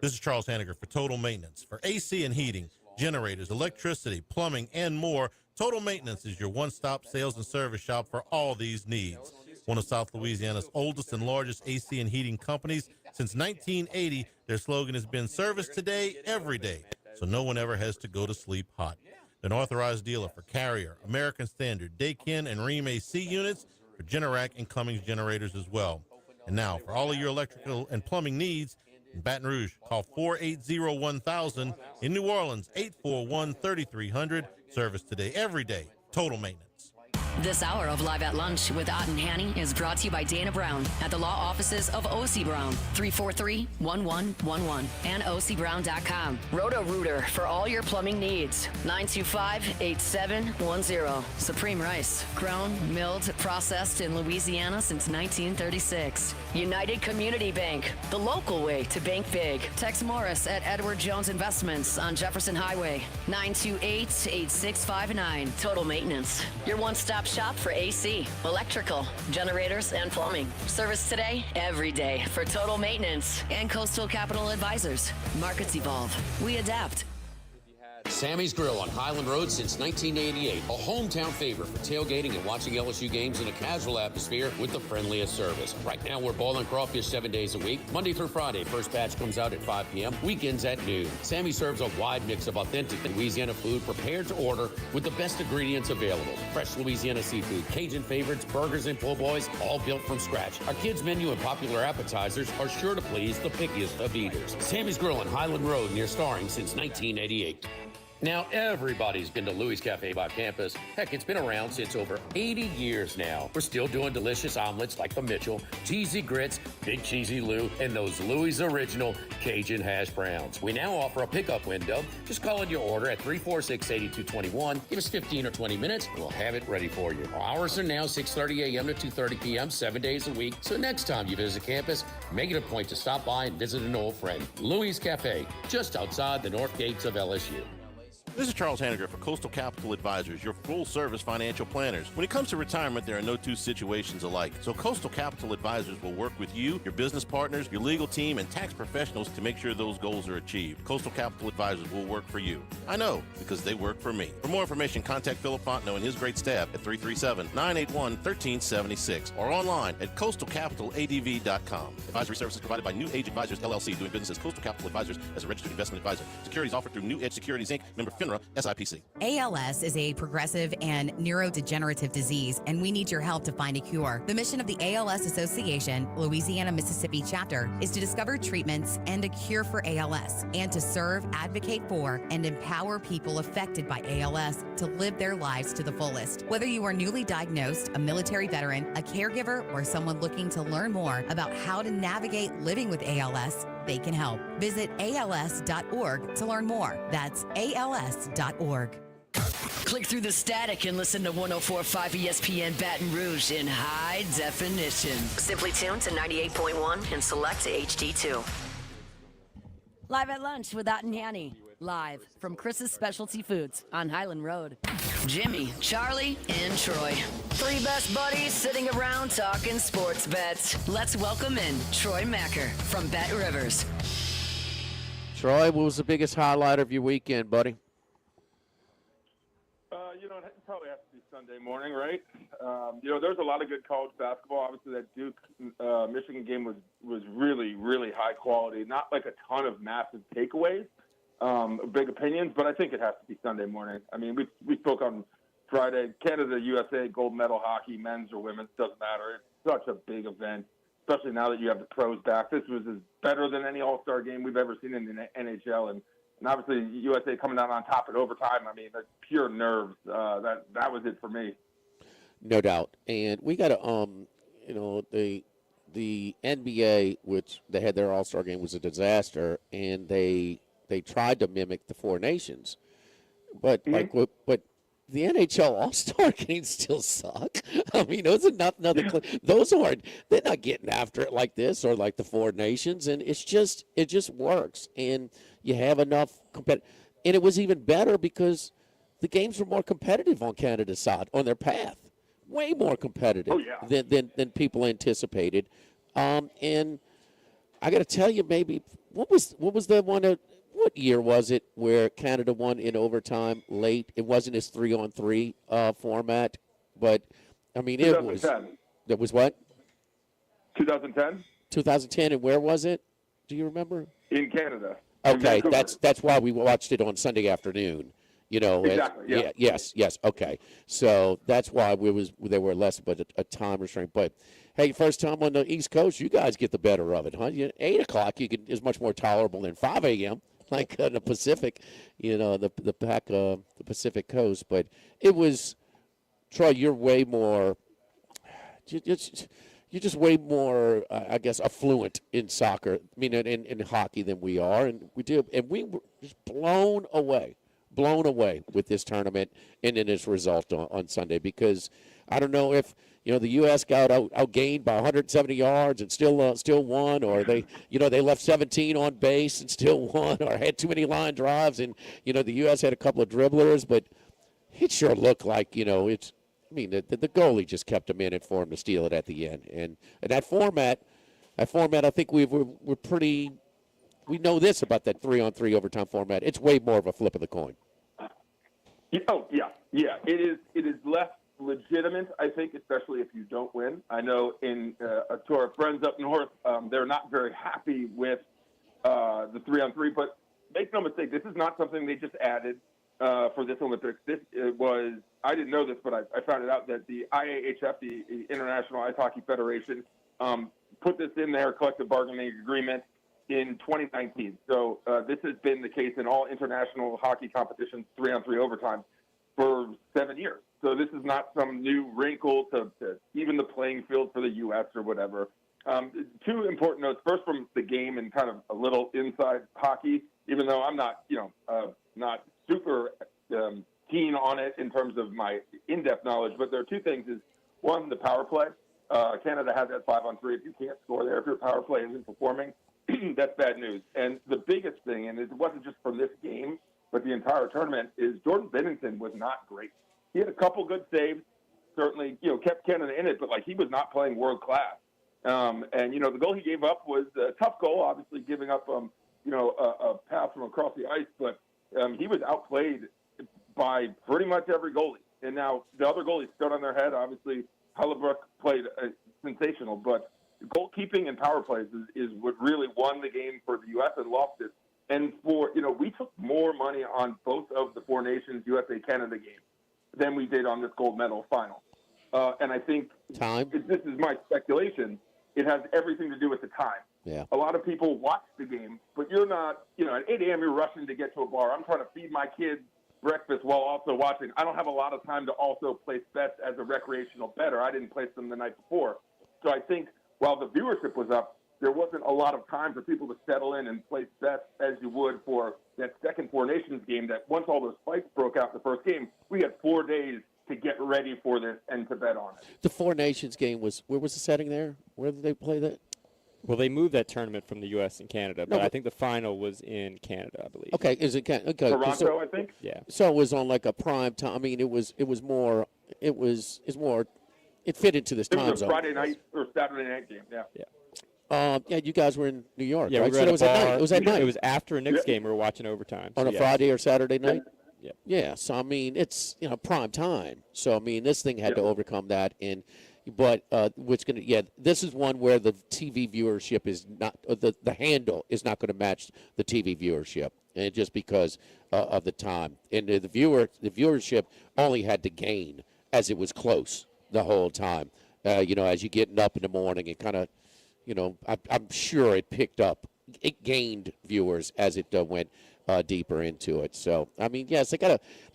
This is Charles Hanniger for Total Maintenance. For AC and heating, generators, electricity, plumbing, and more, Total Maintenance is your one-stop sales and service shop for all these needs. One of South Louisiana's oldest and largest AC and heating companies. Since 1980, their slogan has been service today, every day, so no one ever has to go to sleep hot. They're an authorized dealer for Carrier, American Standard, Daikin, and Rheem AC units, for Generac and Cummings generators as well. And now, for all of your electrical and plumbing needs, in Baton Rouge, call 480-1000. In New Orleans, 841-3300. Service today, every day. Total Maintenance. This hour of Live at Lunch with Ott and Hanny is brought to you by Dana Brown at the law offices of O.C. Brown, 343-1111, and ocbrown.com. Roto-Rooter for all your plumbing needs, 925-8710. Supreme Rice, grown, milled, processed in Louisiana since 1936. United Community Bank, the local way to bank big. Tex Morris at Edward Jones Investments on Jefferson Highway, 928-8659. Total Maintenance, your one-stop shop for AC, electrical, generators, and plumbing. Service today, every day for Total Maintenance. And Coastal Capital Advisors. Markets evolve. We adapt. Sammy's Grill on Highland Road since 1988. A hometown favorite for tailgating and watching LSU games in a casual atmosphere with the friendliest service. Right now, we're boiling crawfish 7 days a week, Monday through Friday. First batch comes out at 5 p.m., weekends at noon. Sammy serves a wide mix of authentic Louisiana food prepared to order with the best ingredients available. Fresh Louisiana seafood, Cajun favorites, burgers, and po' boys, all built from scratch. Our kids' menu and popular appetizers are sure to please the pickiest of eaters. Sammy's Grill on Highland Road, near Starring since 1988. Now, everybody's been to Louis Cafe by campus. Heck, it's been around since over 80 years now. We're still doing delicious omelets like the Mitchell, cheesy grits, big cheesy Lou, and those Louis Original Cajun hash browns. We now offer a pickup window. Just call in your order at 346-8221. Give us 15 or 20 minutes, and we'll have it ready for you. Our hours are now 6:30 a.m. to 2:30 p.m., 7 days a week. So next time you visit campus, make it a point to stop by and visit an old friend. Louis Cafe, just outside the north gates of LSU. This is Charles Hanniger for Coastal Capital Advisors, your full-service financial planners. When it comes to retirement, there are no two situations alike. So Coastal Capital Advisors will work with you, your business partners, your legal team, and tax professionals to make sure those goals are achieved. Coastal Capital Advisors will work for you. I know, because they work for me. For more information, contact Philip Fontenot and his great staff at 337-981-1376 or online at coastalcapitaladv.com. Advisory services provided by New Age Advisors, LLC, doing business as Coastal Capital Advisors as a registered investment advisor. Securities offered through New Edge Securities, Inc., member FINRA, SIPC. ALS is a progressive and neurodegenerative disease, and we need your help to find a cure. The mission of the ALS Association, Louisiana, Mississippi chapter, is to discover treatments and a cure for ALS, and to serve, advocate for, and empower people affected by ALS to live their lives to the fullest. Whether you are newly diagnosed, a military veteran, a caregiver, or someone looking to learn more about how to navigate living with ALS, they can help. Visit als.org to learn more. That's als.org. Click through the static and listen to 104.5 ESPN Baton Rouge in high definition. Simply tune to 98.1 and select HD2. Live at lunch with Ott and Hanny. Live from Chris's Specialty Foods on Highland Road. Jimmy, Charlie, and Troy. Three best buddies sitting around talking sports bets. Let's welcome in Troy Macker from Bet Rivers. Troy, what was the biggest highlight of your weekend, buddy? It probably has to be Sunday morning, right? There's a lot of good college basketball. Obviously, that Duke-Michigan game was really, really high quality. Not like a ton of massive takeaways, big opinions, but I think it has to be Sunday morning. I mean, we spoke on Friday. Canada, USA, gold medal hockey, men's or women's, doesn't matter. It's such a big event, especially now that you have the pros back. This was better than any All-Star game we've ever seen in the NHL, and obviously USA coming out on top in overtime. I mean, that's pure nerves. That was it for me. No doubt. And we got to, the NBA, which they had their All-Star game, was a disaster, and they tried to mimic the Four Nations, but but the NHL All-Star games still suck. I mean, those are not nothing. Those aren't. They're not getting after it like this or like the Four Nations, and it just works. And you have enough and it was even better because the games were more competitive on Canada's side on their path, way more competitive than people anticipated. And I got to tell you, maybe what was the one? What year was it where Canada won in overtime late? It wasn't his 3-on-3 format, but I mean, it was. That was what? 2010. 2010, and where was it? Do you remember? In Canada. Okay, that's why we watched it on Sunday afternoon. Exactly. Yeah. Yes. Okay, so that's why there were less, but a time restraint. But hey, first time on the East Coast, you guys get the better of it, huh? 8 o'clock is much more tolerable than 5 a.m. like the Pacific, the Pacific Coast. But it was, Troy, you're way more. You're just way more, I guess, affluent in soccer. I mean, in hockey than we are, and we were just blown away with this tournament and in its result on Sunday. Because I don't know if the U.S. got outgained by 170 yards and still won, or they left 17 on base and still won, or had too many line drives, and the U.S. had a couple of dribblers, but it sure looked like it's. I mean, the goalie just kept him in it for him to steal it at the end, and that format, I think we're pretty. We know this about that 3-on-3 overtime format. It's way more of a flip of the coin. Oh yeah. It is less legitimate, I think, especially if you don't win. I know to our friends up north, they're not very happy with the 3-on-3, but make no mistake, this is not something they just added for this Olympics. I didn't know this, but I found it out that the IAHF, the International Ice Hockey Federation, put this in their collective bargaining agreement in 2019. So this has been the case in all international hockey competitions, 3-on-3 overtime, for 7 years. So this is not some new wrinkle to even the playing field for the U.S. or whatever. Two important notes. First, from the game and kind of a little inside hockey, even though I'm not, not super keen on it in terms of my in-depth knowledge. But there are two things. Is one, the power play. Canada has that 5-on-3. If you can't score there, if your power play isn't performing, that's bad news. And the biggest thing, and it wasn't just from this game, but the entire tournament, is Jordan Binnington was not great. He had a couple good saves, certainly, kept Canada in it, but he was not playing world class. And the goal he gave up was a tough goal, obviously giving up, a pass from across the ice, but he was outplayed by pretty much every goalie. And now the other goalies stood on their head. Obviously, Hellebuyck played sensational, but goalkeeping and power plays is what really won the game for the U.S. and lost it. And we took more money on both of the Four Nations USA-Canada games than we did on this gold medal final. And I think this is my speculation. It has everything to do with the time. Yeah. A lot of people watch the game, but you're not, at 8 a.m. you're rushing to get to a bar. I'm trying to feed my kids breakfast while also watching. I don't have a lot of time to also place bets as a recreational bettor. I didn't place them the night before. So I think while the viewership was up, there wasn't a lot of time for people to settle in and place bets as you would for that second Four Nations game that once all those fights broke out in the first game, we had 4 days to get ready for this and to bet on it. The Four Nations game where was the setting there? Where did they play that? Well, they moved that tournament from the U.S. and Canada, but I think the final was in Canada, I believe. Okay, is it okay? Toronto, I think. Yeah. So it was on a prime time. I mean, it was more. It fit into this time zone. It was a Friday night or Saturday night game. Yeah. Yeah. Yeah, you guys were in New York, Yeah, right? we were So at it was a at bar. night. It was at night. It was after a Knicks game. We were watching overtime. On a Friday or Saturday night? Yeah. Yeah, so, I mean, it's, prime time. So, I mean, this thing had to overcome that. But this is one where the TV viewership is not, the handle is not going to match the TV viewership, and just because of the time. And the viewership only had to gain as it was close the whole time. As you're getting up in the morning and kind of, I'm sure it picked up. It gained viewers as it went deeper into it. So, I mean, yes, they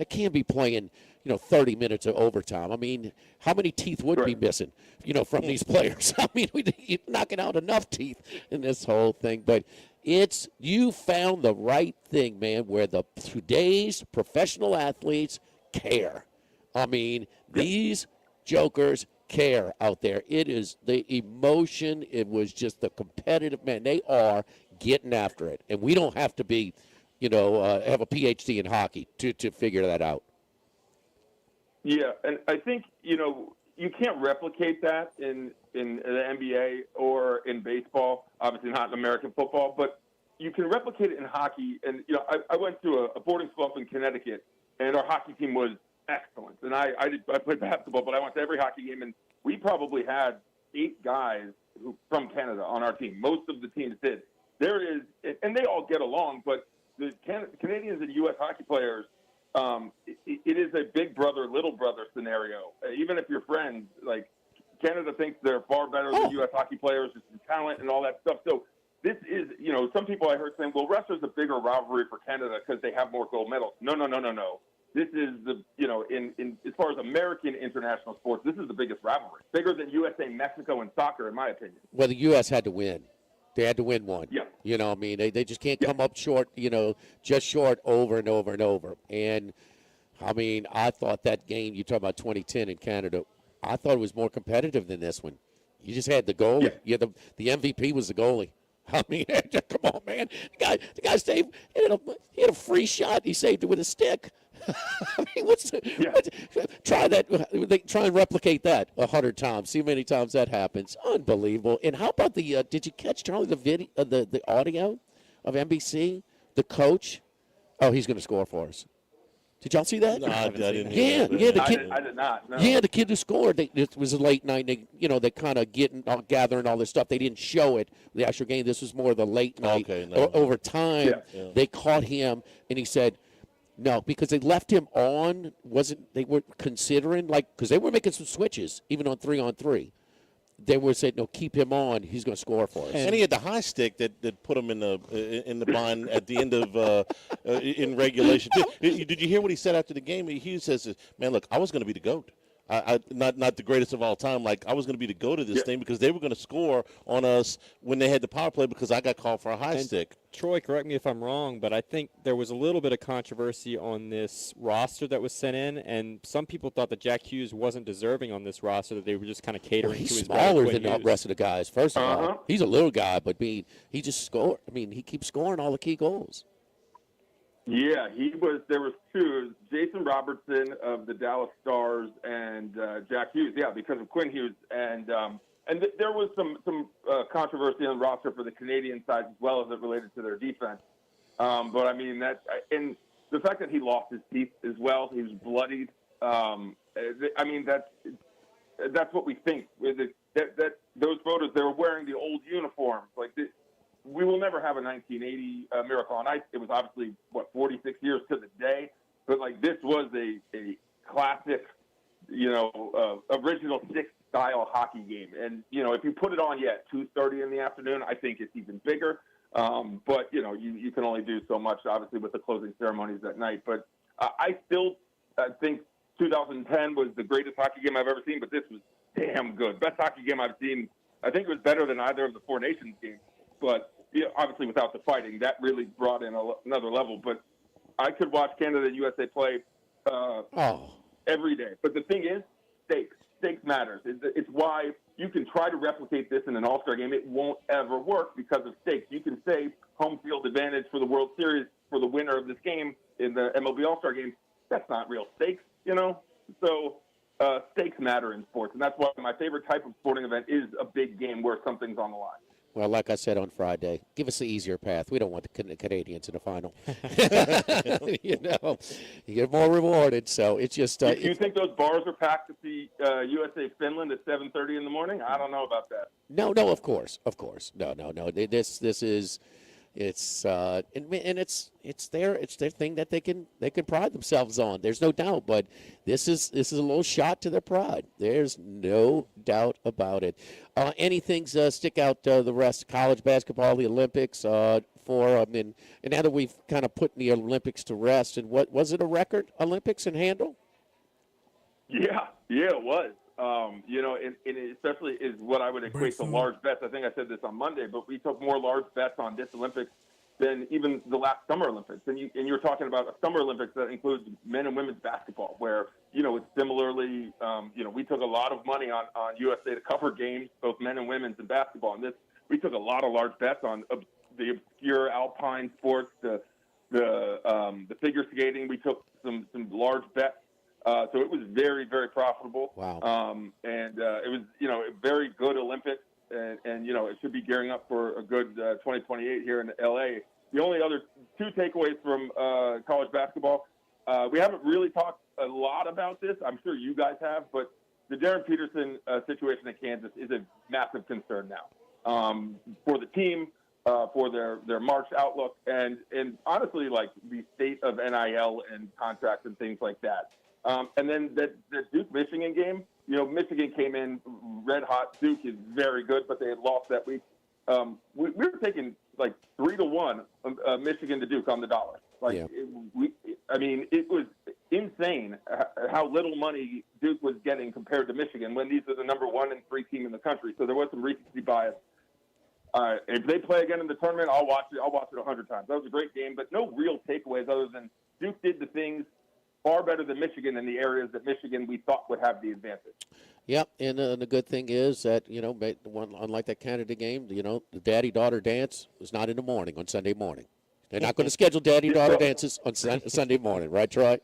can't be playing, 30 minutes of overtime. I mean, how many teeth would be missing, from these players? I mean, you're knocking out enough teeth in this whole thing. But you found the right thing, man, where today's professional athletes care. I mean, these jokers care out there. It is the emotion. It was just the competitive, man. They are getting after it. And we don't have to be, have a PhD in hockey to figure that out. Yeah, and I think, you can't replicate that in the NBA or in baseball, obviously not in American football, but you can replicate it in hockey. And, I went to a boarding school up in Connecticut, and our hockey team was excellent. And I played basketball, but I went to every hockey game, and we probably had 8 guys from Canada on our team. Most of the teams did. There is, and they all get along, but the Canadians and U.S. hockey players, it is a big brother, little brother scenario. Even if you're friends, Canada thinks they're far better than U.S. hockey players, just in talent and all that stuff. So this is, some people I heard saying, well, wrestling's a bigger rivalry for Canada because they have more gold medals. No. This is in as far as American international sports, this is the biggest rivalry. Bigger than USA, Mexico, and soccer, in my opinion. Well, the U.S. had to win. They had to win one. Yeah. I mean, they just can't come up short, just short over and over and over. And, I mean, I thought that game, you talk about 2010 in Canada, I thought it was more competitive than this one. You just had the goalie. Yeah. The MVP was the goalie. I mean, come on, man. The guy saved. He had a free shot. He saved it with a stick. I mean, try that. Try and replicate that 100 times. See how many times that happens. Unbelievable. And how about the? Did you catch, Charlie, the video, the audio of NBC? The coach. Oh, he's going to score for us. Did y'all see that? No, I didn't. The kid. I did not. No. Yeah, the kid who scored. It was a late night. They kind of gathering all this stuff. They didn't show it the actual game. This was more the late night. Okay, no. Over time, they caught him, and he said, no, because they left him on. They were considering because they were making some switches even on 3-on-3, they were saying, no, keep him on. He's going to score for us. And he had the high stick that put him in the bind at the end of in regulation. Did you hear what he said after the game? He says, "Man, look, I was going to be the GOAT. Not the greatest of all time. Like, I was going to be the GOAT of this thing because they were going to score on us when they had the power play because I got called for a high stick." Troy, correct me if I'm wrong, but I think there was a little bit of controversy on this roster that was sent in, and some people thought that Jack Hughes wasn't deserving on this roster, that they were just kind of catering to his He's smaller than the Hughes. rest of the guys, first of all. He's a little guy, but he just scored. I mean, he keeps scoring all the key goals. Yeah, there was two, Jason Robertson of the Dallas Stars and Jack Hughes. Yeah, because of Quinn Hughes, and there was some controversy on the roster for the Canadian side as well as it related to their defense. But I mean and the fact that he lost his teeth as well, he was bloodied. I mean that's what we think. That those photos, they were wearing the old uniforms, like we will never have a 1980 Miracle on Ice. It was obviously, 46 years to the day. But, like, this was a classic, original six-style hockey game. And, if you put it on, at 2:30 in the afternoon, I think it's even bigger. But, you can only do so much, obviously, with the closing ceremonies at night. But I still think 2010 was the greatest hockey game I've ever seen, but this was damn good. Best hockey game I've seen. I think it was better than either of the Four Nations games. But obviously without the fighting, that really brought in another level. But I could watch Canada and USA play every day. But the thing is, stakes. Stakes matters. It's why you can try to replicate this in an All-Star game. It won't ever work because of stakes. You can say home field advantage for the World Series for the winner of this game in the MLB All-Star game. That's not real stakes, So stakes matter in sports. And that's why my favorite type of sporting event is a big game where something's on the line. Well, like I said on Friday, give us the easier path. We don't want the Canadians in the final. You get more rewarded. So it's just. Do you think those bars are packed at the USA Finland at 7:30 in the morning? I don't know about that. No, of course. No. This is. It's and it's their thing that they can pride themselves on. There's no doubt, but this is a little shot to their pride. There's no doubt about it. Anything stick out the rest? College basketball, the Olympics, and now that we've kind of put the Olympics to rest, and what was it, a record Olympics in handle? Yeah, it was. And especially is what I would equate to large bets. I think I said this on Monday, but we took more large bets on this Olympics than even the last Summer Olympics. And you're talking about a Summer Olympics that includes men and women's basketball, where, it's similarly, we took a lot of money on USA to cover games, both men and women's in basketball. And we took a lot of large bets on the obscure alpine sports, the figure skating. We took some large bets. So it was very, very profitable. Wow. And it was, a very good Olympics. And it should be gearing up for a good 2028 here in L.A. The only other two takeaways from college basketball, we haven't really talked a lot about this. I'm sure you guys have. But the Darren Peterson situation at Kansas is a massive concern now for the team, for their March outlook, and honestly, like the state of NIL and contracts and things like that. And then the Duke-Michigan game, Michigan came in red hot. Duke is very good, but they had lost that week. We were taking like 3-1 Michigan to Duke on the dollar. It was insane how little money Duke was getting compared to Michigan when these are the number 1 and 3 team in the country. So there was some recency bias. If they play again in the tournament, I'll watch it 100 times. That was a great game, but no real takeaways other than Duke did the things far better than Michigan in the areas that Michigan we thought would have the advantage. Yep, and the good thing is that, unlike that Canada game, the daddy-daughter dance is not in the morning on Sunday morning. They're not going to schedule daddy-daughter dances on Sunday morning, right, Troy?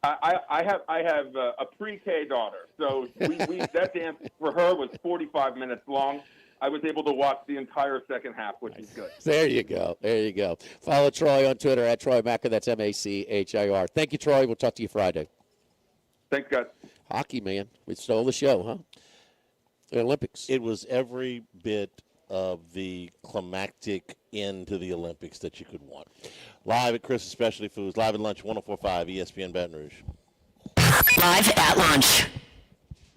I have a pre-K daughter, so that dance for her was 45 minutes long. I was able to watch the entire second half, which is good. There you go. Follow Troy on Twitter at Troy Macker. That's Machir. Thank you, Troy. We'll talk to you Friday. Thanks, guys. Hockey, man. We stole the show, huh? The Olympics. It was every bit of the climactic end to the Olympics that you could want. Live at Chris's Specialty Foods, live at lunch, 104.5 ESPN Baton Rouge. Live at lunch.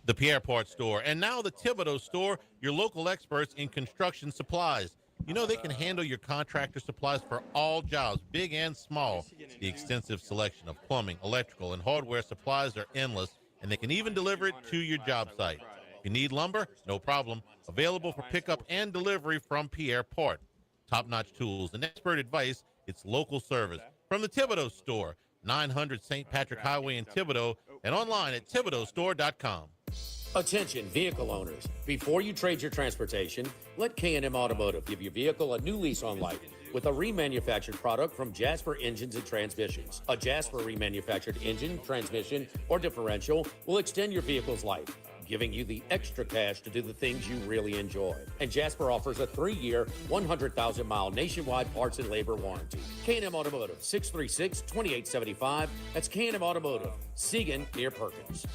The Pierrepont Store, and now the Thibodeau Store, your local experts in construction supplies. You know they can handle your contractor supplies for all jobs, big and small. The extensive selection of plumbing, electrical, and hardware supplies are endless, and they can even deliver it to your job site. If you need lumber, no problem. Available for pickup and delivery from Pierrepont. Top-notch tools and expert advice, it's local service. From the Thibodeau Store, 900 St. Patrick Highway in Thibodeau, and online at thibodeaustore.com. Attention vehicle owners. Before you trade your transportation, let K&M Automotive give your vehicle a new lease on life with a remanufactured product from Jasper Engines and Transmissions. A Jasper remanufactured engine, transmission, or differential will extend your vehicle's life, giving you the extra cash to do the things you really enjoy. And Jasper offers a 3-year, 100,000-mile nationwide parts and labor warranty. K&M Automotive, 636-2875. That's K&M Automotive, Siegen near Perkins.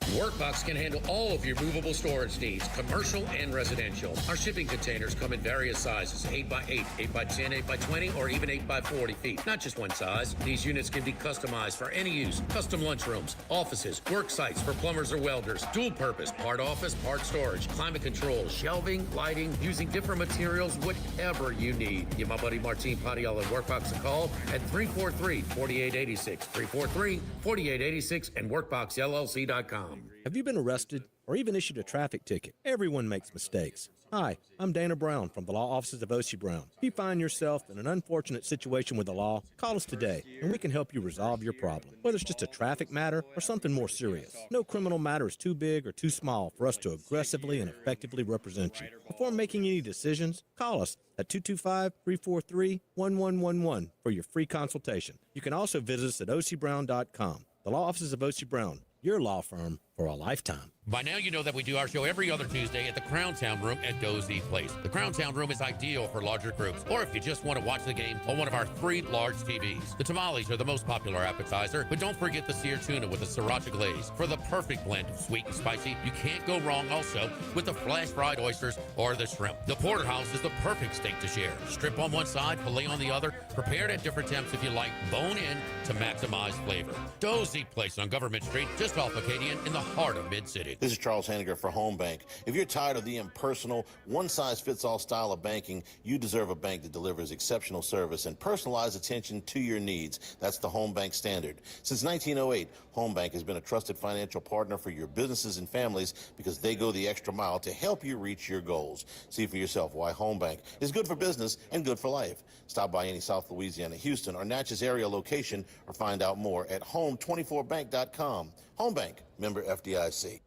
Workbox can handle all of your movable storage needs, commercial and residential. Our shipping containers come in various sizes, 8x8, 8x10, 8x20, or even 8x40 feet. Not just one size. These units can be customized for any use. Custom lunchrooms, offices, work sites for plumbers or welders, dual purpose, part office, part storage, climate control, shelving, lighting, using different materials, whatever you need. Give my buddy Martin Padial at Workbox a call at 343-4886, 343-4886, and workboxllc.com. Have you been arrested or even issued a traffic ticket? Everyone makes mistakes. Hi, I'm Dana Brown from the law offices of O.C. Brown. If you find yourself in an unfortunate situation with the law, call us today and we can help you resolve your problem, whether it's just a traffic matter or something more serious. No criminal matter is too big or too small for us to aggressively and effectively represent you. Before making any decisions, call us at 225-343-1111 for your free consultation. You can also visit us at ocbrown.com. The law offices of O.C. Brown, your law firm for a lifetime. By now, you know that we do our show every other Tuesday at the Crowntown Room at Doe's Eat Place. The Crowntown Room is ideal for larger groups, or if you just want to watch the game on one of our 3 large TVs. The tamales are the most popular appetizer, but don't forget the seared tuna with a sriracha glaze. For the perfect blend of sweet and spicy, you can't go wrong also with the flash-fried oysters or the shrimp. The porterhouse is the perfect steak to share. Strip on one side, filet on the other, prepared at different temps if you like, bone in to maximize flavor. Doe's Eat Place on Government Street, just off Acadian in the heart of Mid-City. This is Charles Henniger for Home Bank. If you're tired of the impersonal, one-size-fits-all style of banking, you deserve a bank that delivers exceptional service and personalized attention to your needs. That's the Home Bank standard. Since 1908, Home Bank has been a trusted financial partner for your businesses and families because they go the extra mile to help you reach your goals. See for yourself why Home Bank is good for business and good for life. Stop by any South Louisiana, Houston, or Natchez area location or find out more at home24bank.com. Home Bank, member FDIC.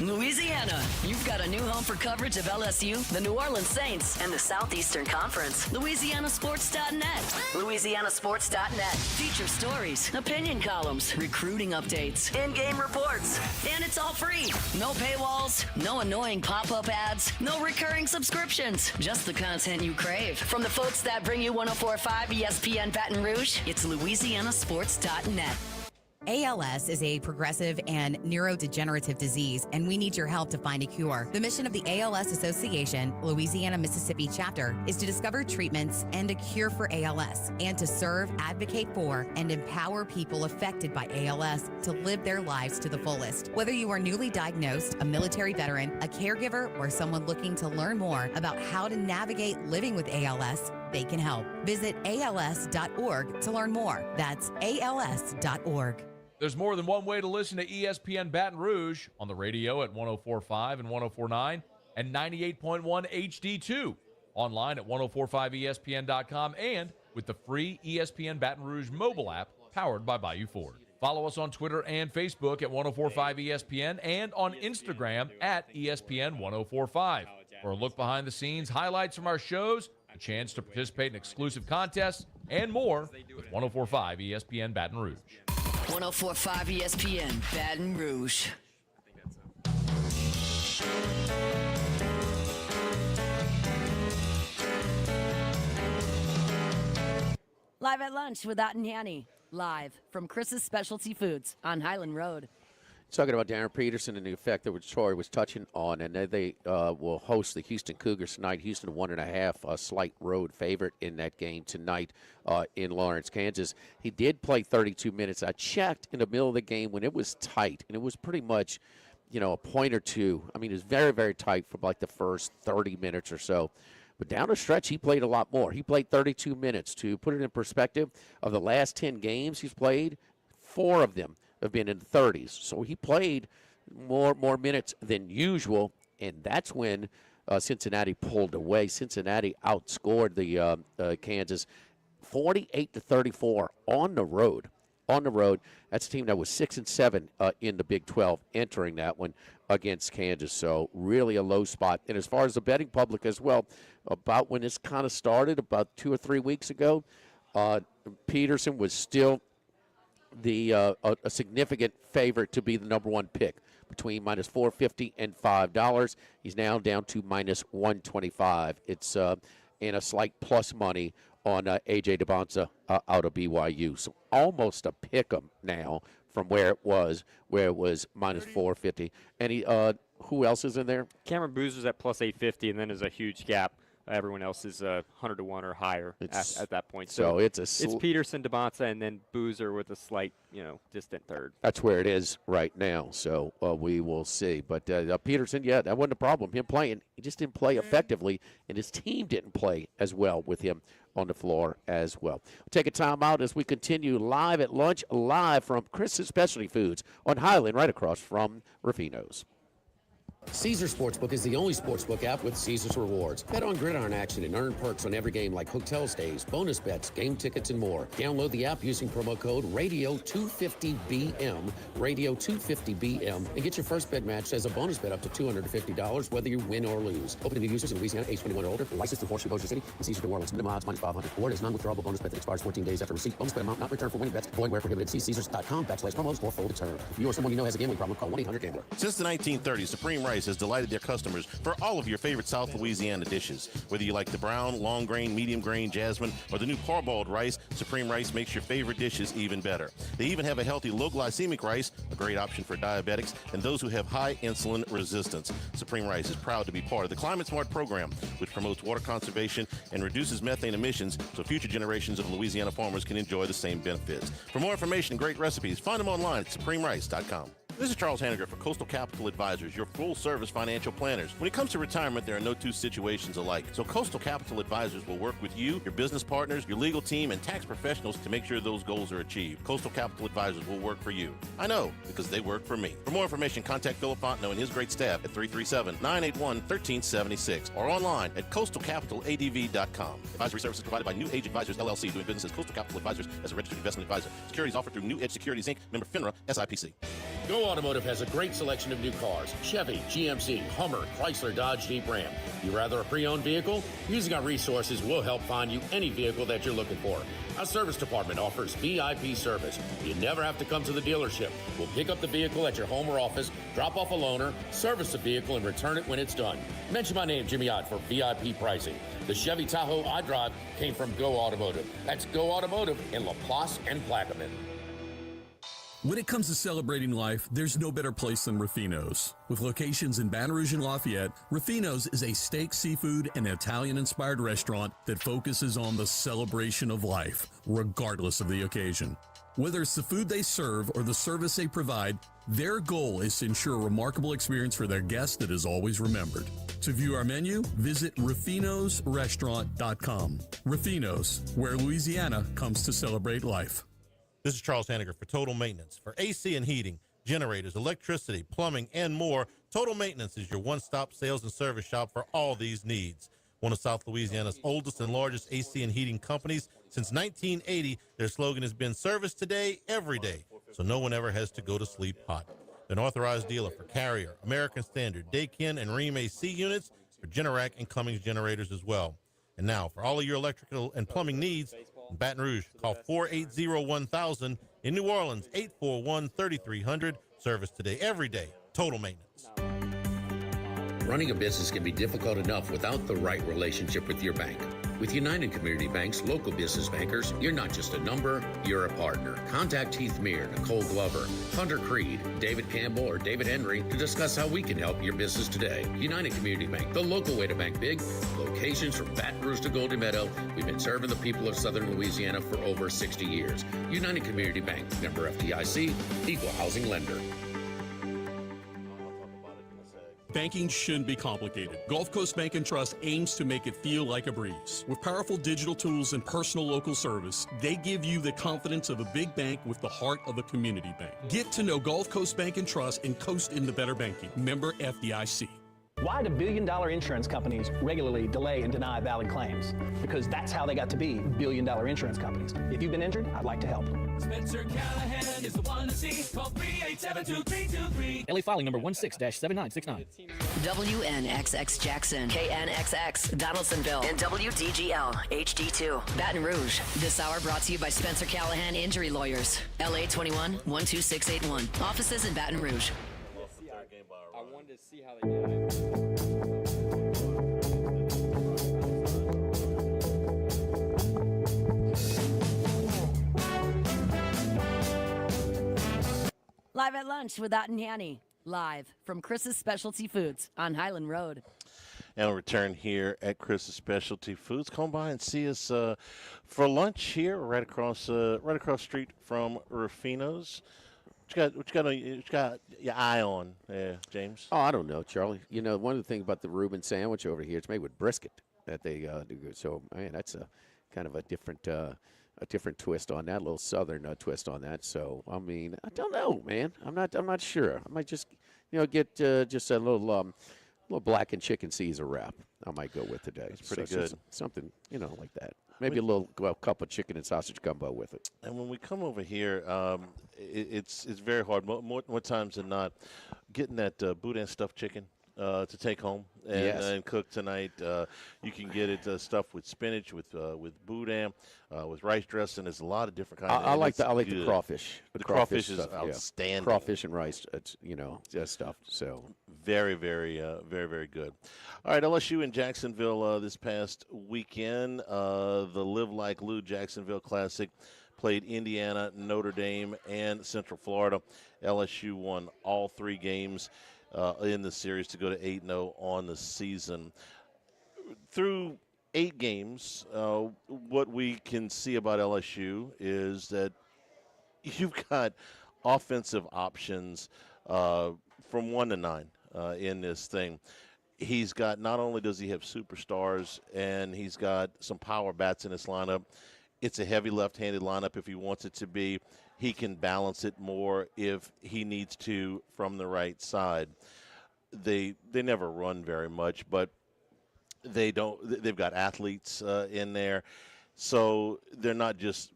Louisiana, you've got a new home for coverage of LSU, the New Orleans Saints, and the Southeastern Conference. LouisianaSports.net. LouisianaSports.net. Feature stories, opinion columns, recruiting updates, in-game reports. And it's all free. No paywalls, no annoying pop-up ads, no recurring subscriptions. Just the content you crave. From the folks that bring you 104.5 ESPN Baton Rouge, it's LouisianaSports.net. ALS is a progressive and neurodegenerative disease, and we need your help to find a cure. The mission of the ALS Association, Louisiana, Mississippi chapter, is to discover treatments and a cure for ALS, and to serve, advocate for, and empower people affected by ALS to live their lives to the fullest. Whether you are newly diagnosed, a military veteran, a caregiver, or someone looking to learn more about how to navigate living with ALS, they can help. Visit als.org to learn more. That's als.org. There's more than one way to listen to ESPN Baton Rouge on the radio at 104.5 and 104.9 and 98.1 HD2. Online at 1045ESPN.com and with the free ESPN Baton Rouge mobile app powered by Bayou Ford. Follow us on Twitter and Facebook at 1045 ESPN and on Instagram at ESPN 1045. For a look behind the scenes, highlights from our shows, a chance to participate in exclusive contests, and more with 1045 ESPN Baton Rouge. 1045 ESPN Baton Rouge. Live at lunch with Ott and Hanny. Live from Chris's Specialty Foods on Highland Road. Talking about Darren Peterson and the effect that Troy was touching on, and they will host the Houston Cougars tonight. Houston 1.5, a slight road favorite in that game tonight in Lawrence, Kansas. He did play 32 minutes. I checked in the middle of the game when it was tight, and it was pretty much a point or two. I mean, it was very, very tight for like the first 30 minutes or so. But down the stretch, he played a lot more. He played 32 minutes. To put it in perspective, of the last 10 games he's played, 4 of them have been in the 30s. So he played more minutes than usual, and that's when Cincinnati pulled away. Cincinnati outscored the Kansas 48-34 on the road. On the road, that's a team that was 6-7 in the Big 12 entering that one against Kansas. So really a low spot. And as far as the betting public as well, about when this kind of started, about 2 or 3 weeks ago, Peterson was still a significant favorite to be the number one pick, between minus $4.50 and $5. He's now down to minus 125. It's in a slight plus money on A.J. DeBonsa out of BYU. So almost a pick 'em now from where it was minus 450. And who else is in there? Cameron Boozer's at plus 850, and then there's a huge gap. Everyone else is 100 to 1 or higher at that point. So it's Peterson, DeBonsa, and then Boozer with a slight, distant third. That's where it is right now. So we will see. But Peterson, that wasn't a problem. Him playing, he just didn't play effectively, and his team didn't play as well with him on the floor as well. We'll take a timeout as we continue live at lunch, live from Chris's Specialty Foods on Highland, right across from Rufino's. Caesars Sportsbook is the only sportsbook app with Caesars Rewards. Bet on gridiron action and earn perks on every game like hotel stays, bonus bets, game tickets, and more. Download the app using promo code RADIO250BM, RADIO250BM, and get your first bet matched as a bonus bet up to $250 whether you win or lose. Open to new users in Louisiana, age 21 or older. Licensed in Horseshoe, Bossier City, and Caesars New Orleans. Minimum odds minus 500. Reward is non-withdrawable bonus bet that expires 14 days after receipt. Bonus bet amount not returned for winning bets. Void where prohibited. See Caesars.com/promos for full term. If you or someone you know has a gambling problem, call 1-800-GAMBLER. Since the 1930s, Supreme Rice has delighted their customers for all of your favorite South Louisiana dishes. Whether you like the brown, long grain, medium grain, jasmine, or the new parboiled rice, Supreme Rice makes your favorite dishes even better. They even have a healthy low glycemic rice, a great option for diabetics and those who have high insulin resistance. Supreme Rice is proud to be part of the Climate Smart program, which promotes water conservation and reduces methane emissions so future generations of Louisiana farmers can enjoy the same benefits. For more information and great recipes, find them online at supremerice.com. This is Charles Hanniger for Coastal Capital Advisors, your full-service financial planners. When it comes to retirement, there are no two situations alike. So Coastal Capital Advisors will work with you, your business partners, your legal team, and tax professionals to make sure those goals are achieved. Coastal Capital Advisors will work for you. I know, because they work for me. For more information, contact Philip Fontenot and his great staff at 337-981-1376 or online at coastalcapitaladv.com. Advisory services provided by New Age Advisors, LLC, doing business as Coastal Capital Advisors as a registered investment advisor. Securities offered through New Edge Securities, Inc., member FINRA, SIPC. Go Automotive has a great selection of new cars. Chevy, GMC, Hummer, Chrysler, Dodge, Jeep, Ram. You rather a pre-owned vehicle? Using our resources, we'll help find you any vehicle that you're looking for. Our service department offers VIP service. You never have to come to the dealership. We'll pick up the vehicle at your home or office, drop off a loaner, service the vehicle, and return it when it's done. Mention my name, Jimmy Ott, for VIP pricing. The Chevy Tahoe I drive came from Go Automotive. That's Go Automotive in LaPlace and Plaquemine. When it comes to celebrating life, there's no better place than Rufino's. With locations in Baton Rouge and Lafayette, Rufino's is a steak, seafood, and Italian-inspired restaurant that focuses on the celebration of life, regardless of the occasion. Whether it's the food they serve or the service they provide, their goal is to ensure a remarkable experience for their guests that is always remembered. To view our menu, visit Rufino'sRestaurant.com. Rufino's, where Louisiana comes to celebrate life. This is Charles Hanniger for Total Maintenance. For AC and heating, generators, electricity, plumbing, and more, Total Maintenance is your one-stop sales and service shop for all these needs. One of South Louisiana's oldest and largest AC and heating companies. Since 1980, their slogan has been service today, every day, so no one ever has to go to sleep hot. They're an authorized dealer for Carrier, American Standard, Daikin, and Rheem AC units, for Generac and Cummins generators as well. And now, for all of your electrical and plumbing needs, in Baton Rouge, call 480-1000. In New Orleans, 841-3300. Service today, every day. Total Maintenance. Running a business can be difficult enough without the right relationship with your bank. With United Community Bank's local business bankers, you're not just a number, you're a partner. Contact Heath Meir, Nicole Glover, Hunter Creed, David Campbell, or David Henry to discuss how we can help your business today. United Community Bank, the local way to bank big. Locations from Baton Rouge to Golden Meadow. We've been serving the people of Southern Louisiana for over 60 years. United Community Bank, member FDIC, equal housing lender. Banking shouldn't be complicated. Gulf Coast Bank and Trust aims to make it feel like a breeze. With powerful digital tools and personal local service, they give you the confidence of a big bank with the heart of a community bank. Get to know Gulf Coast Bank and Trust and coast into better banking. Member FDIC. Why do billion-dollar insurance companies regularly delay and deny valid claims? Because that's how they got to be billion-dollar insurance companies. If you've been injured, I'd like to help. Spencer Callahan is the one to see. Call 387-2323. LA filing number 16-7969. WNXX Jackson, KNXX Donaldsonville, and WDGL HD2 Baton Rouge. This hour brought to you by Spencer Callahan Injury Lawyers. LA 21 12681. Offices in Baton Rouge. I wanted to see how they did it. Live at lunch with Ott and Hanny. Live from Chris's Specialty Foods on Highland Road. And we'll return here at Chris's Specialty Foods. Come by and see us for lunch here, right across the street from Rufino's. What you got your eye on there, James? Oh, I don't know, Charlie. You know, one of the things about the Reuben sandwich over here, it's made with brisket that they do. So, man, that's a kind of a different twist on that, a little southern twist on that. So, I mean, I don't know, man. I'm not sure. I might just, get just a little blackened chicken Caesar wrap. I might go with today. It's pretty good. Something, like that. Maybe a cup of chicken and sausage gumbo with it. And when we come over here, it's very hard. More times than not, getting that boudin stuffed chicken to take home and cook tonight. You can get it stuffed with spinach, with boudin, with rice dressing. There's a lot of different kinds. I like the crawfish. The crawfish is stuff, outstanding. Crawfish and rice, stuffed. So very, very, very, very good. All right, LSU in Jacksonville this past weekend. The Live Like Lou Jacksonville Classic played Indiana, Notre Dame, and Central Florida. LSU won all three games in the series to go to 8-0 on the season. Through 8 games, what we can see about LSU is that you've got offensive options from 1 to 9 in this thing. He's got, not only does he have superstars, and he's got some power bats in his lineup. It's a heavy left-handed lineup if he wants it to be. He can balance it more if he needs to from the right side. They never run very much, but they've got athletes in there. So they're not just,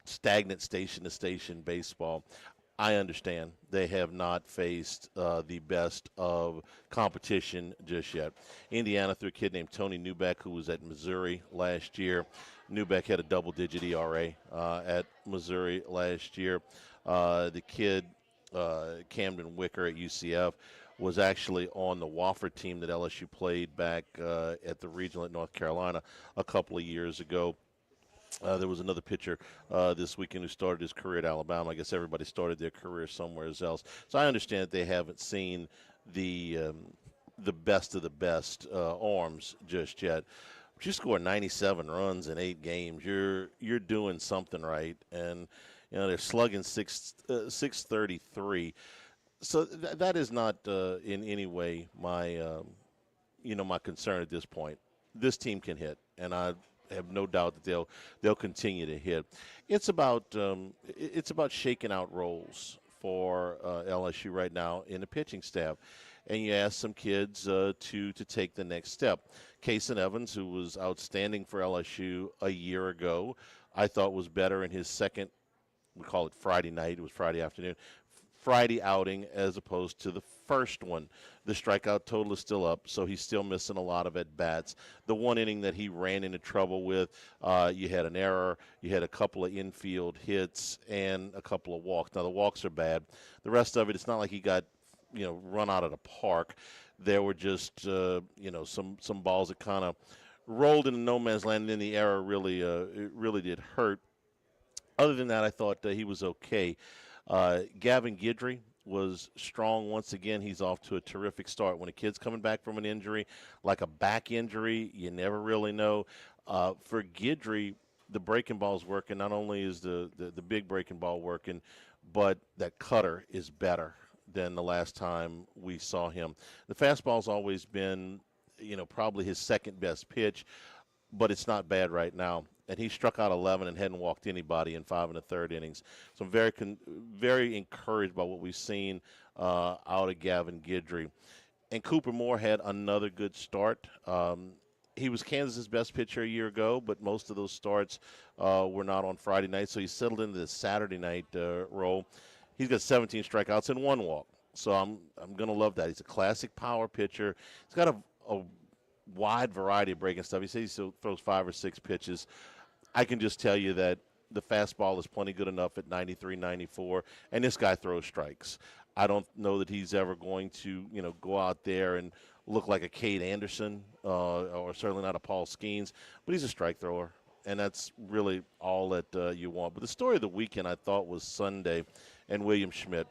stagnant station to station baseball. I understand they have not faced the best of competition just yet. Indiana, through a kid named Tony Newbeck, who was at Missouri last year. Newbeck had a double-digit ERA at Missouri last year. The kid, Camden Wicker at UCF, was actually on the Wofford team that LSU played back at the regional at North Carolina a couple of years ago. There was another pitcher this weekend who started his career at Alabama. I guess everybody started their career somewhere else. So I understand that they haven't seen the best of the best arms just yet. But you score 97 runs in 8 games, you're doing something right. And they're slugging 633. So that is not in any way my my concern at this point. This team can hit, and I have no doubt that they'll continue to hit. It's about shaking out roles for LSU right now in the pitching staff, and you ask some kids to take the next step. Kason Evans, who was outstanding for LSU a year ago, I thought was better in his second. We call it Friday night. It was Friday afternoon. Friday outing as opposed to the first one. The strikeout total is still up, so he's still missing a lot of at-bats. The one inning that he ran into trouble with, you had an error, you had a couple of infield hits, and a couple of walks. Now, the walks are bad. The rest of it, it's not like he got, run out of the park. There were just, some balls that kind of rolled into no man's land, and then the error really did hurt. Other than that, I thought he was okay. Gavin Guidry was strong once again. He's off to a terrific start. When a kid's coming back from an injury, like a back injury, you never really know. For Guidry, the breaking ball's working. Not only is the big breaking ball working, but that cutter is better than the last time we saw him. The fastball's always been, probably his second best pitch, but it's not bad right now. And he struck out 11 and hadn't walked anybody in 5 1/3 innings. So I'm very encouraged by what we've seen out of Gavin Guidry. And Cooper Moore had another good start. He was Kansas's best pitcher a year ago, but most of those starts were not on Friday night, so he settled into the Saturday night role. He's got 17 strikeouts and 1 walk, so I'm going to love that. He's a classic power pitcher. He's got a wide variety of breaking stuff. He says he still throws 5 or 6 pitches. I can just tell you that the fastball is plenty good enough at 93, 94, and this guy throws strikes. I don't know that he's ever going to, go out there and look like a Cade Anderson or certainly not a Paul Skeens, but he's a strike thrower, and that's really all that you want. But the story of the weekend, I thought, was Sunday and William Schmidt.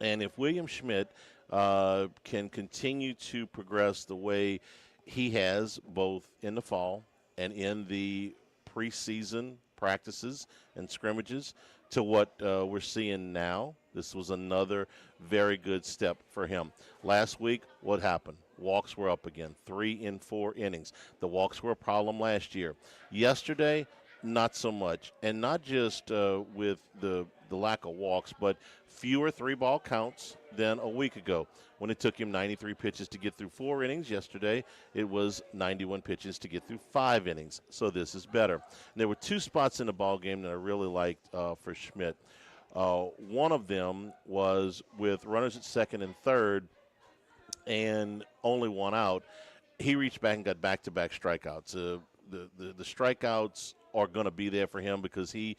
And if William Schmidt can continue to progress the way he has both in the fall and in the preseason practices and scrimmages to what we're seeing now, this was another very good step for him. Last week, what happened? Walks were up again, 3 in 4 innings. The walks were a problem last year. Yesterday, not so much. And not just with the lack of walks, but fewer 3-ball counts than a week ago. When it took him 93 pitches to get through 4 innings yesterday, it was 91 pitches to get through 5 innings. So this is better. And there were 2 spots in the ball game that I really liked for Schmidt. One of them was with runners at second and third and only 1 out. He reached back and got back-to-back strikeouts. The strikeouts are going to be there for him because he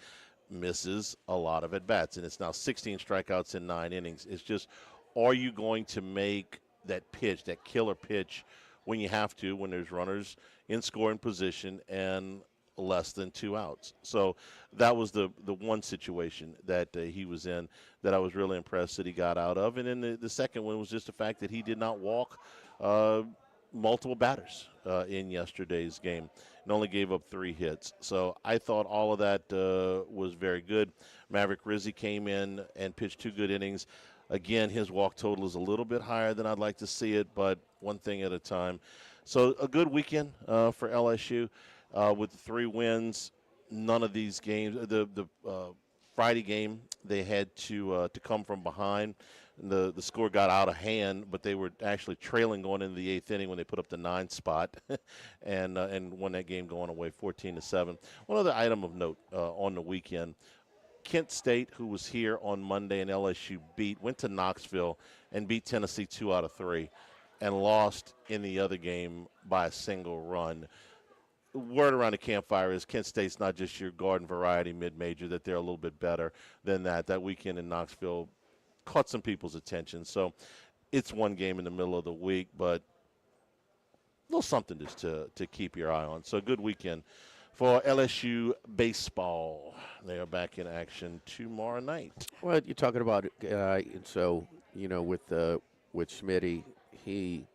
misses a lot of at-bats, and it's now 16 strikeouts in 9 innings. It's just, are you going to make that pitch, that killer pitch, when you have to, when there's runners in scoring position and less than 2 outs? So that was the one situation that he was in that I was really impressed that he got out of. And then the second one was just the fact that he did not walk multiple batters in yesterday's game and only gave up 3 hits. So I thought all of that was very good. Maverick Rizzi came in and pitched 2 good innings. Again, his walk total is a little bit higher than I'd like to see it, but one thing at a time. So a good weekend for LSU with 3 wins. None of these games, the Friday game, they had to come from behind. The score got out of hand, but they were actually trailing going into the 8th inning when they put up the 9 spot and won that game going away 14-7. One other item of note on the weekend, Kent State, who was here on Monday and LSU went to Knoxville and beat Tennessee 2 out of 3 and lost in the other game by a single run. Word around the campfire is Kent State's not just your garden variety mid-major, that they're a little bit better than that. That weekend in Knoxville caught some people's attention. So it's one game in the middle of the week, but a little something just to keep your eye on. So a good weekend for LSU baseball. They are back in action tomorrow night. Well, you're talking about so with Schmitty, he,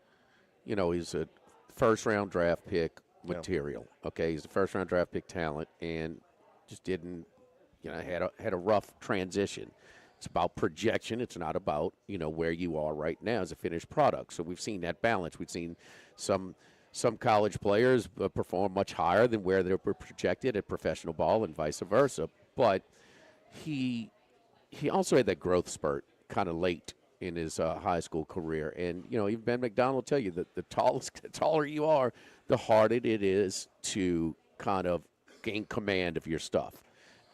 he's a first-round draft pick material. Yeah. Okay, he's a first-round draft pick talent, and just didn't, had a rough transition. It's about projection. It's not about where you are right now as a finished product. So we've seen that balance. We've seen some college players perform much higher than where they were projected at professional ball and vice versa. But he also had that growth spurt kind of late in his high school career. And, even Ben McDonald will tell you that the taller you are, the harder it is to kind of gain command of your stuff.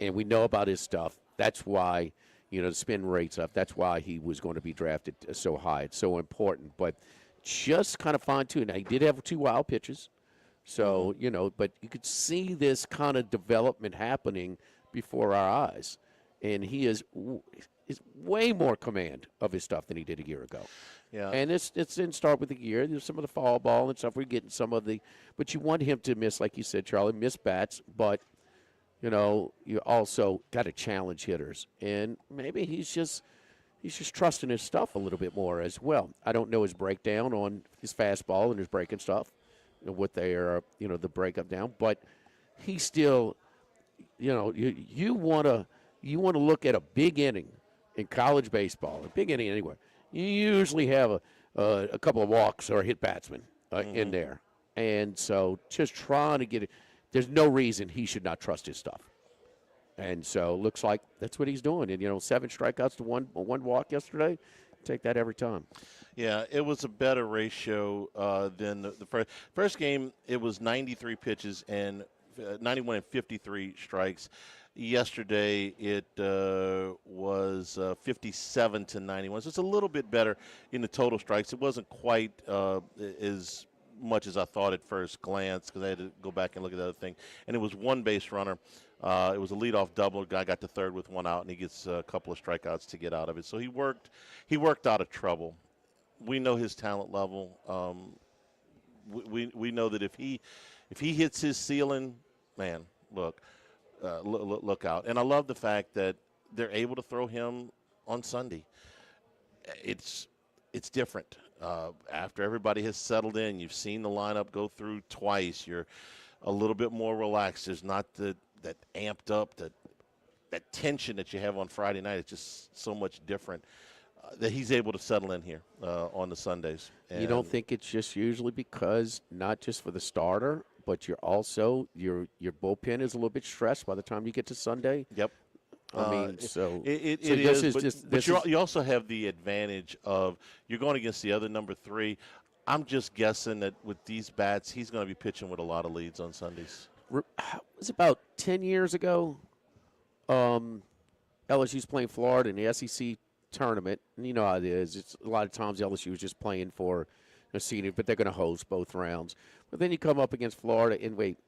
And we know about his stuff. That's why, the spin rate stuff, that's why he was going to be drafted so high. It's so important. But just kind of fine-tuned. Now, he did have 2 wild pitches. So, but you could see this kind of development happening before our eyes. And he is way more command of his stuff than he did a year ago. Yeah. And it didn't start with the year. There's some of the fall ball and stuff. We're getting some of the – but you want him to miss, like you said, Charlie, miss bats. But, you also got to challenge hitters. And maybe he's just trusting his stuff a little bit more as well. I don't know his breakdown on his fastball and his breaking stuff, what they are, the breakup down. But he still, you want to look at a big inning in college baseball, or big inning anywhere, you usually have a couple of walks or hit batsmen in there. And so just trying to get it, there's no reason he should not trust his stuff. And so looks like that's what he's doing. And, 7 strikeouts to one walk yesterday. Take that every time. Yeah, it was a better ratio than the first game. It was 93 pitches and 91 and 53 strikes. Yesterday it was 57 to 91. So it's a little bit better in the total strikes. It wasn't quite as much as I thought at first glance because I had to go back and look at the other thing. And it was one base runner. It was a leadoff double. Guy got to third with 1 out, and he gets a couple of strikeouts to get out of it. So he worked out of trouble. We know his talent level. We know that if he hits his ceiling, man, look out. And I love the fact that they're able to throw him on Sunday. It's different. After everybody has settled in, you've seen the lineup go through twice. You're a little bit more relaxed. There's not that amped up, that tension that you have on Friday night. It's just so much different that he's able to settle in here on the Sundays. And you don't think it's just usually because not just for the starter, but you're also your bullpen is a little bit stressed by the time you get to Sunday? Yep. I mean, so it so is, this but, just, but you also have the advantage of you're going against the other number 3. I'm just guessing that with these bats, he's going to be pitching with a lot of leads on Sundays. It was about 10 years ago. LSU's playing Florida in the SEC tournament. And you know how it is. It's a lot of times LSU is just playing for a seeding, but they're going to host both rounds. But then you come up against Florida and wait,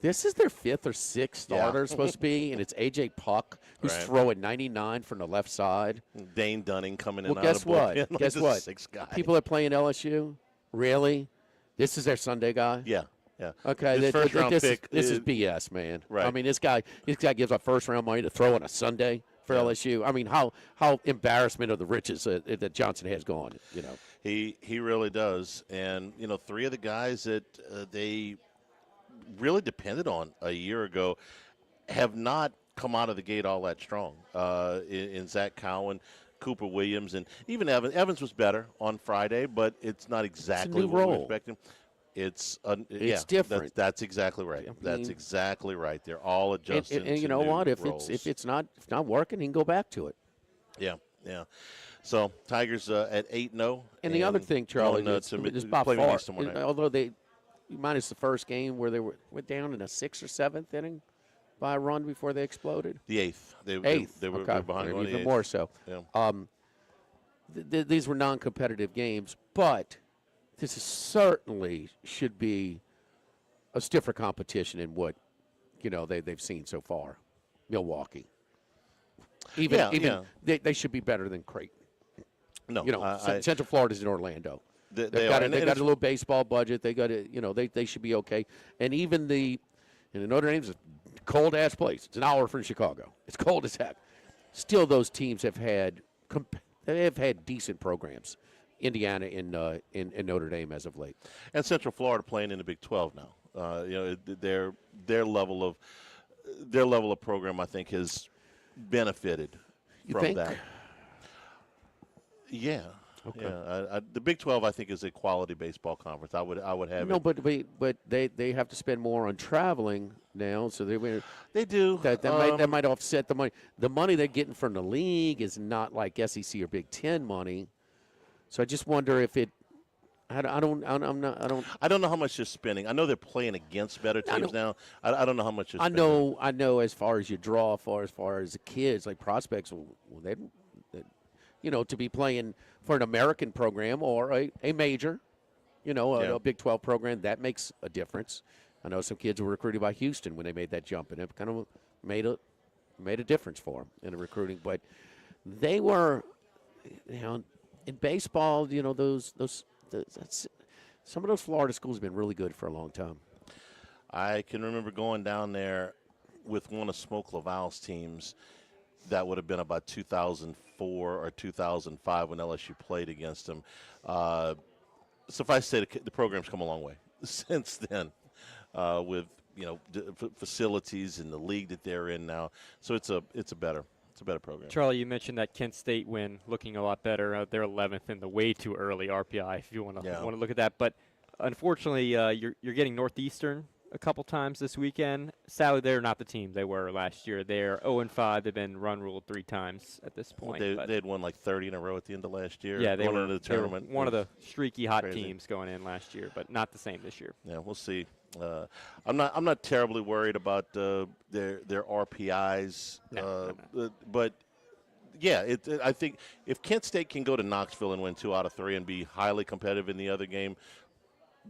this is their 5th or 6th starter supposed to be, and it's A.J. Puck who's throwing 99 from the left side. Dane Dunning coming in. Well, guess what? Like Guess what? 6th guy. People are playing LSU. Really? This is their Sunday guy? Yeah. Yeah. Okay. This first-round pick. This is BS, man. Right. I mean, this guy gives up first-round money to throw on a Sunday for LSU. I mean, how embarrassment of the riches that Johnson has gone. He really does, and 3 of the guys that they really depended on a year ago have not come out of the gate all that strong. In Zach Cowan, Cooper Williams, and even Evans. Evans was better on Friday, but it's not exactly what we're expecting. It's different. That's exactly right. That's exactly right. They're all adjusting. And you know what? If it's not working, he can go back to it. Yeah. So Tigers at 8-0. And the other thing, Charlie, is by far, although they minus the first game where they were down in a 6th or 7th inning by a run before they exploded. The 8th. They were behind even more so. Yeah. These were non-competitive games, but this is certainly should be a stiffer competition in what they've seen so far. Milwaukee, even they should be better than Creighton. No, Central Florida's in Orlando. They've got a little baseball budget. They got they should be okay. And even the Notre Dame's a cold ass place. It's an hour from Chicago. It's cold as heck. Still, those teams have had decent programs. Indiana in Notre Dame as of late, and Central Florida playing in the Big 12 now. Their level of program, I think, has benefited from that. Yeah. Okay. Yeah. The Big 12, I think, is a quality baseball conference. I would have it. But they have to spend more on traveling now, so they do. That might offset the money. The money they're getting from the league is not like SEC or Big 10 money. So I just wonder if it. I don't know how much they're spending. I know they're playing against better teams now. I don't know how much. I know. As far as you draw, as far as the kids like prospects, they to be playing for an American program or a major, a Big 12 program, that makes a difference. I know some kids were recruited by Houston when they made that jump, and it kind of made a difference for them in the recruiting. But they were, in baseball, some of those Florida schools have been really good for a long time. I can remember going down there with one of Smoke Laval's teams. That would have been about 2004 or 2005 when LSU played against them. Suffice to say, the program's come a long way since then with facilities and the league that they're in now. So it's a better a better program. Charlie, you mentioned that Kent State win looking a lot better. They're 11th in the way too early RPI if you want to look at that. But unfortunately, you're getting Northeastern a couple times this weekend. Sadly, they're not the team they were last year. They're 0-5. They've been run ruled 3 times at this point. They had won like 30 in a row at the end of last year. Yeah, they won were into the tournament. One of the streaky hot crazy. teams going in last year, but not the same this year. Yeah, we'll see. I'm not terribly worried about their RPIs, but yeah, I think if Kent State can go to Knoxville and win 2 out of 3 and be highly competitive in the other game,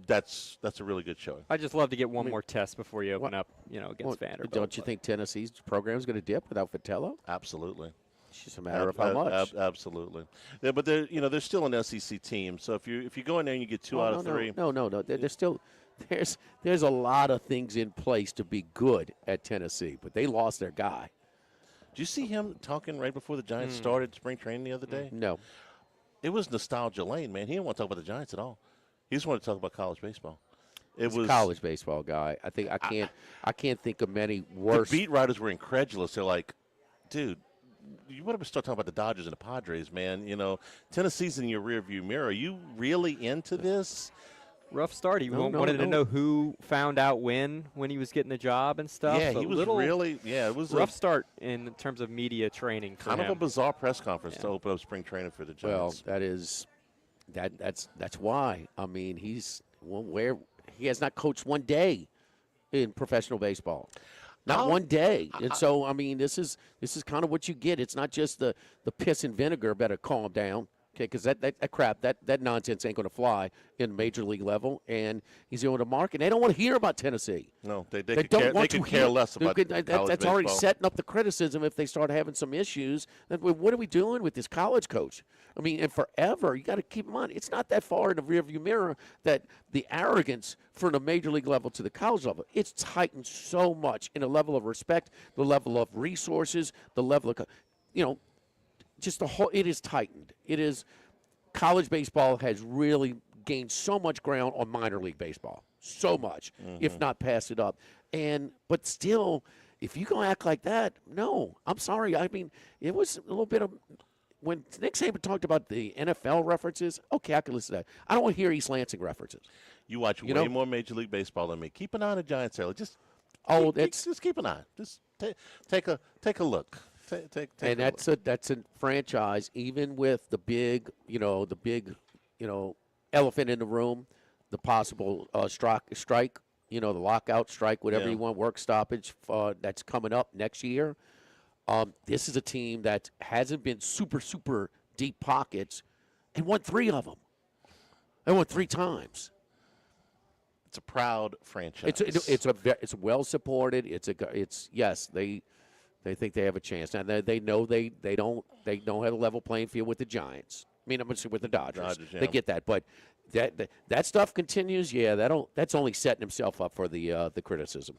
that's a really good showing. I just love to get one more test before you open up, against Vanderbilt. Don't you think Tennessee's program is going to dip without Vitello? Absolutely. It's just a matter of how much. Absolutely. Yeah, but they're still an SEC team. So if you go in there and you get 2 out of 3, no, there's still there's a lot of things in place to be good at Tennessee, but they lost their guy. Did you see him talking right before the Giants started spring training the other day? No. It was nostalgia lane, man. He didn't want to talk about the Giants at all. He just wanted to talk about college baseball. He's a college baseball guy. I think I can't think of many worse. The beat writers were incredulous. They're like, dude, you want to start talking about the Dodgers and the Padres, man. Tennessee's in your rearview mirror. Are you really into this? Rough start. He wanted to know who found out when he was getting the job and stuff. Yeah, he was it was rough start in terms of media training for kind him. of a bizarre press conference to open up spring training for the Giants. Well, that's why. I mean, he has not coached one day in professional baseball. Not one day. And so, I mean, this is kind of what you get. It's not just the piss and vinegar. Better calm down. Okay, because that nonsense ain't going to fly in major league level, and he's going to market. They don't want to hear about Tennessee. No, they could care less about college That's already baseball. setting up the criticism if they start having some issues. Then what are we doing with this college coach? I mean, and forever, you got to keep in mind, it's not that far in the rearview mirror that the arrogance from the major league level to the college level, it's tightened so much in the level of respect, the level of resources, the level of, just the whole, it is tightened. It is, college baseball has really gained so much ground on minor league baseball, so much, if not pass it up. But still, if you go act like that, no, I'm sorry. I mean, it was a little bit of, when Nick Saban talked about the NFL references, okay, I can listen to that. I don't want to hear East Lansing references. You watch way more Major League Baseball than me. Keep an eye on the Giants, Taylor. Just keep an eye. Just take a look. And that's a franchise, even with the big elephant in the room, the possible strike, the lockout strike, whatever you want, work stoppage that's coming up next year. This is a team that hasn't been super deep pockets and won 3 of them. They won 3 times. It's a proud franchise. It's well supported. They think they have a chance. Now they know they don't have a level playing field with the Giants. I mean, with the Dodgers. They get that, but that stuff continues. Yeah, that's only setting himself up for the criticism.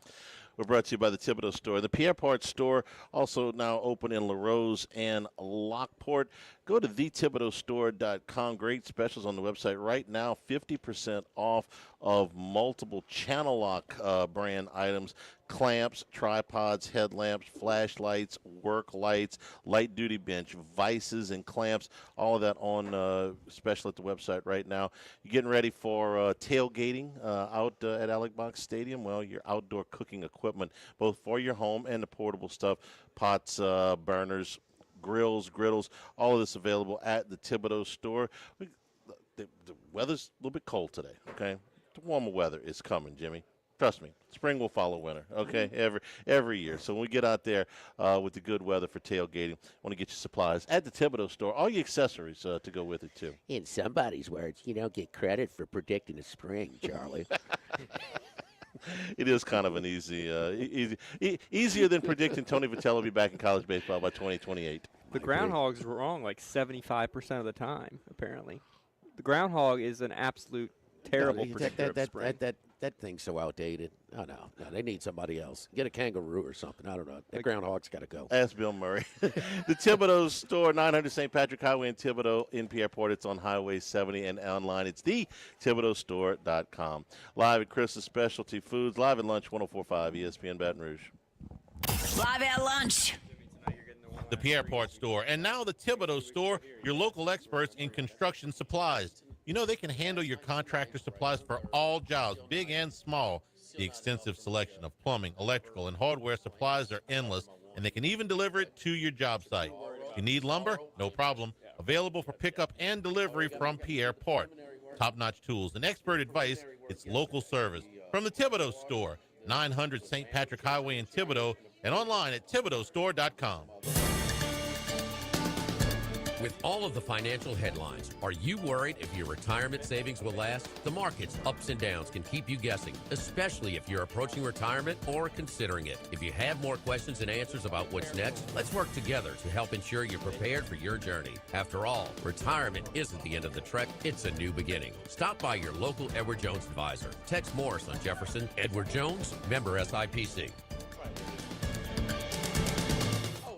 We're brought to you by the Thibodeau Store. The Pierre Part Store also now open in LaRose and Lockport. Go to thethibodeaustore.com. Great specials on the website right now. 50% off of multiple Channel Lock brand items. Clamps, tripods, headlamps, flashlights, work lights, light duty bench, vices and clamps, all of that on special at the website right now. You're getting ready for tailgating out at Alec Box Stadium. Well, your outdoor cooking equipment, both for your home and the portable stuff, pots, burners, grills, griddles, all of this available at the Thibodeau Store. The weather's a little bit cold today, okay? The warmer weather is coming, Jimmy. Trust me, spring will follow winter, okay, every year. So when we get out there with the good weather for tailgating, want to get you supplies at the Thibodeau Store, all your accessories to go with it, too. In somebody's words, you don't get credit for predicting the spring, Charlie. It is kind of an easier than predicting Tony Vitello will be back in college baseball by 2028. The Groundhogs were wrong like 75% of the time, apparently. The Groundhog is an absolute terrible predictor of spring. That thing's so outdated. Oh, no, they need somebody else. Get a kangaroo or something. I don't know. That Groundhog's got to go. Ask Bill Murray. The Thibodeau Store, 900 St. Patrick Highway in Thibodeau, in Pierreport. It's on Highway 70 and online. It's thethibodeaustore.com. Live at Chris's Specialty Foods. Live at lunch, 104.5 ESPN Baton Rouge. Live at lunch. the Pierre Part Store, and now the Thibodeau Store, your local experts in construction supplies. You know they can handle your contractor supplies for all jobs, big and small. The extensive selection of plumbing, electrical, and hardware supplies are endless, and they can even deliver it to your job site. If you need lumber, no problem. Available for pickup and delivery from Pierre Part. Top-notch tools and expert advice, it's local service. From the Thibodeau Store, 900 St. Patrick Highway in Thibodeau, and online at thibodeaustore.com. With all of the financial headlines, are you worried if your retirement savings will last? The market's ups and downs can keep you guessing, especially if you're approaching retirement or considering it. If you have more questions and answers about what's next, let's work together to help ensure you're prepared for your journey. After all, retirement isn't the end of the trek, it's a new beginning. Stop by your local Edward Jones advisor. Text Morris on Jefferson. Edward Jones, member SIPC.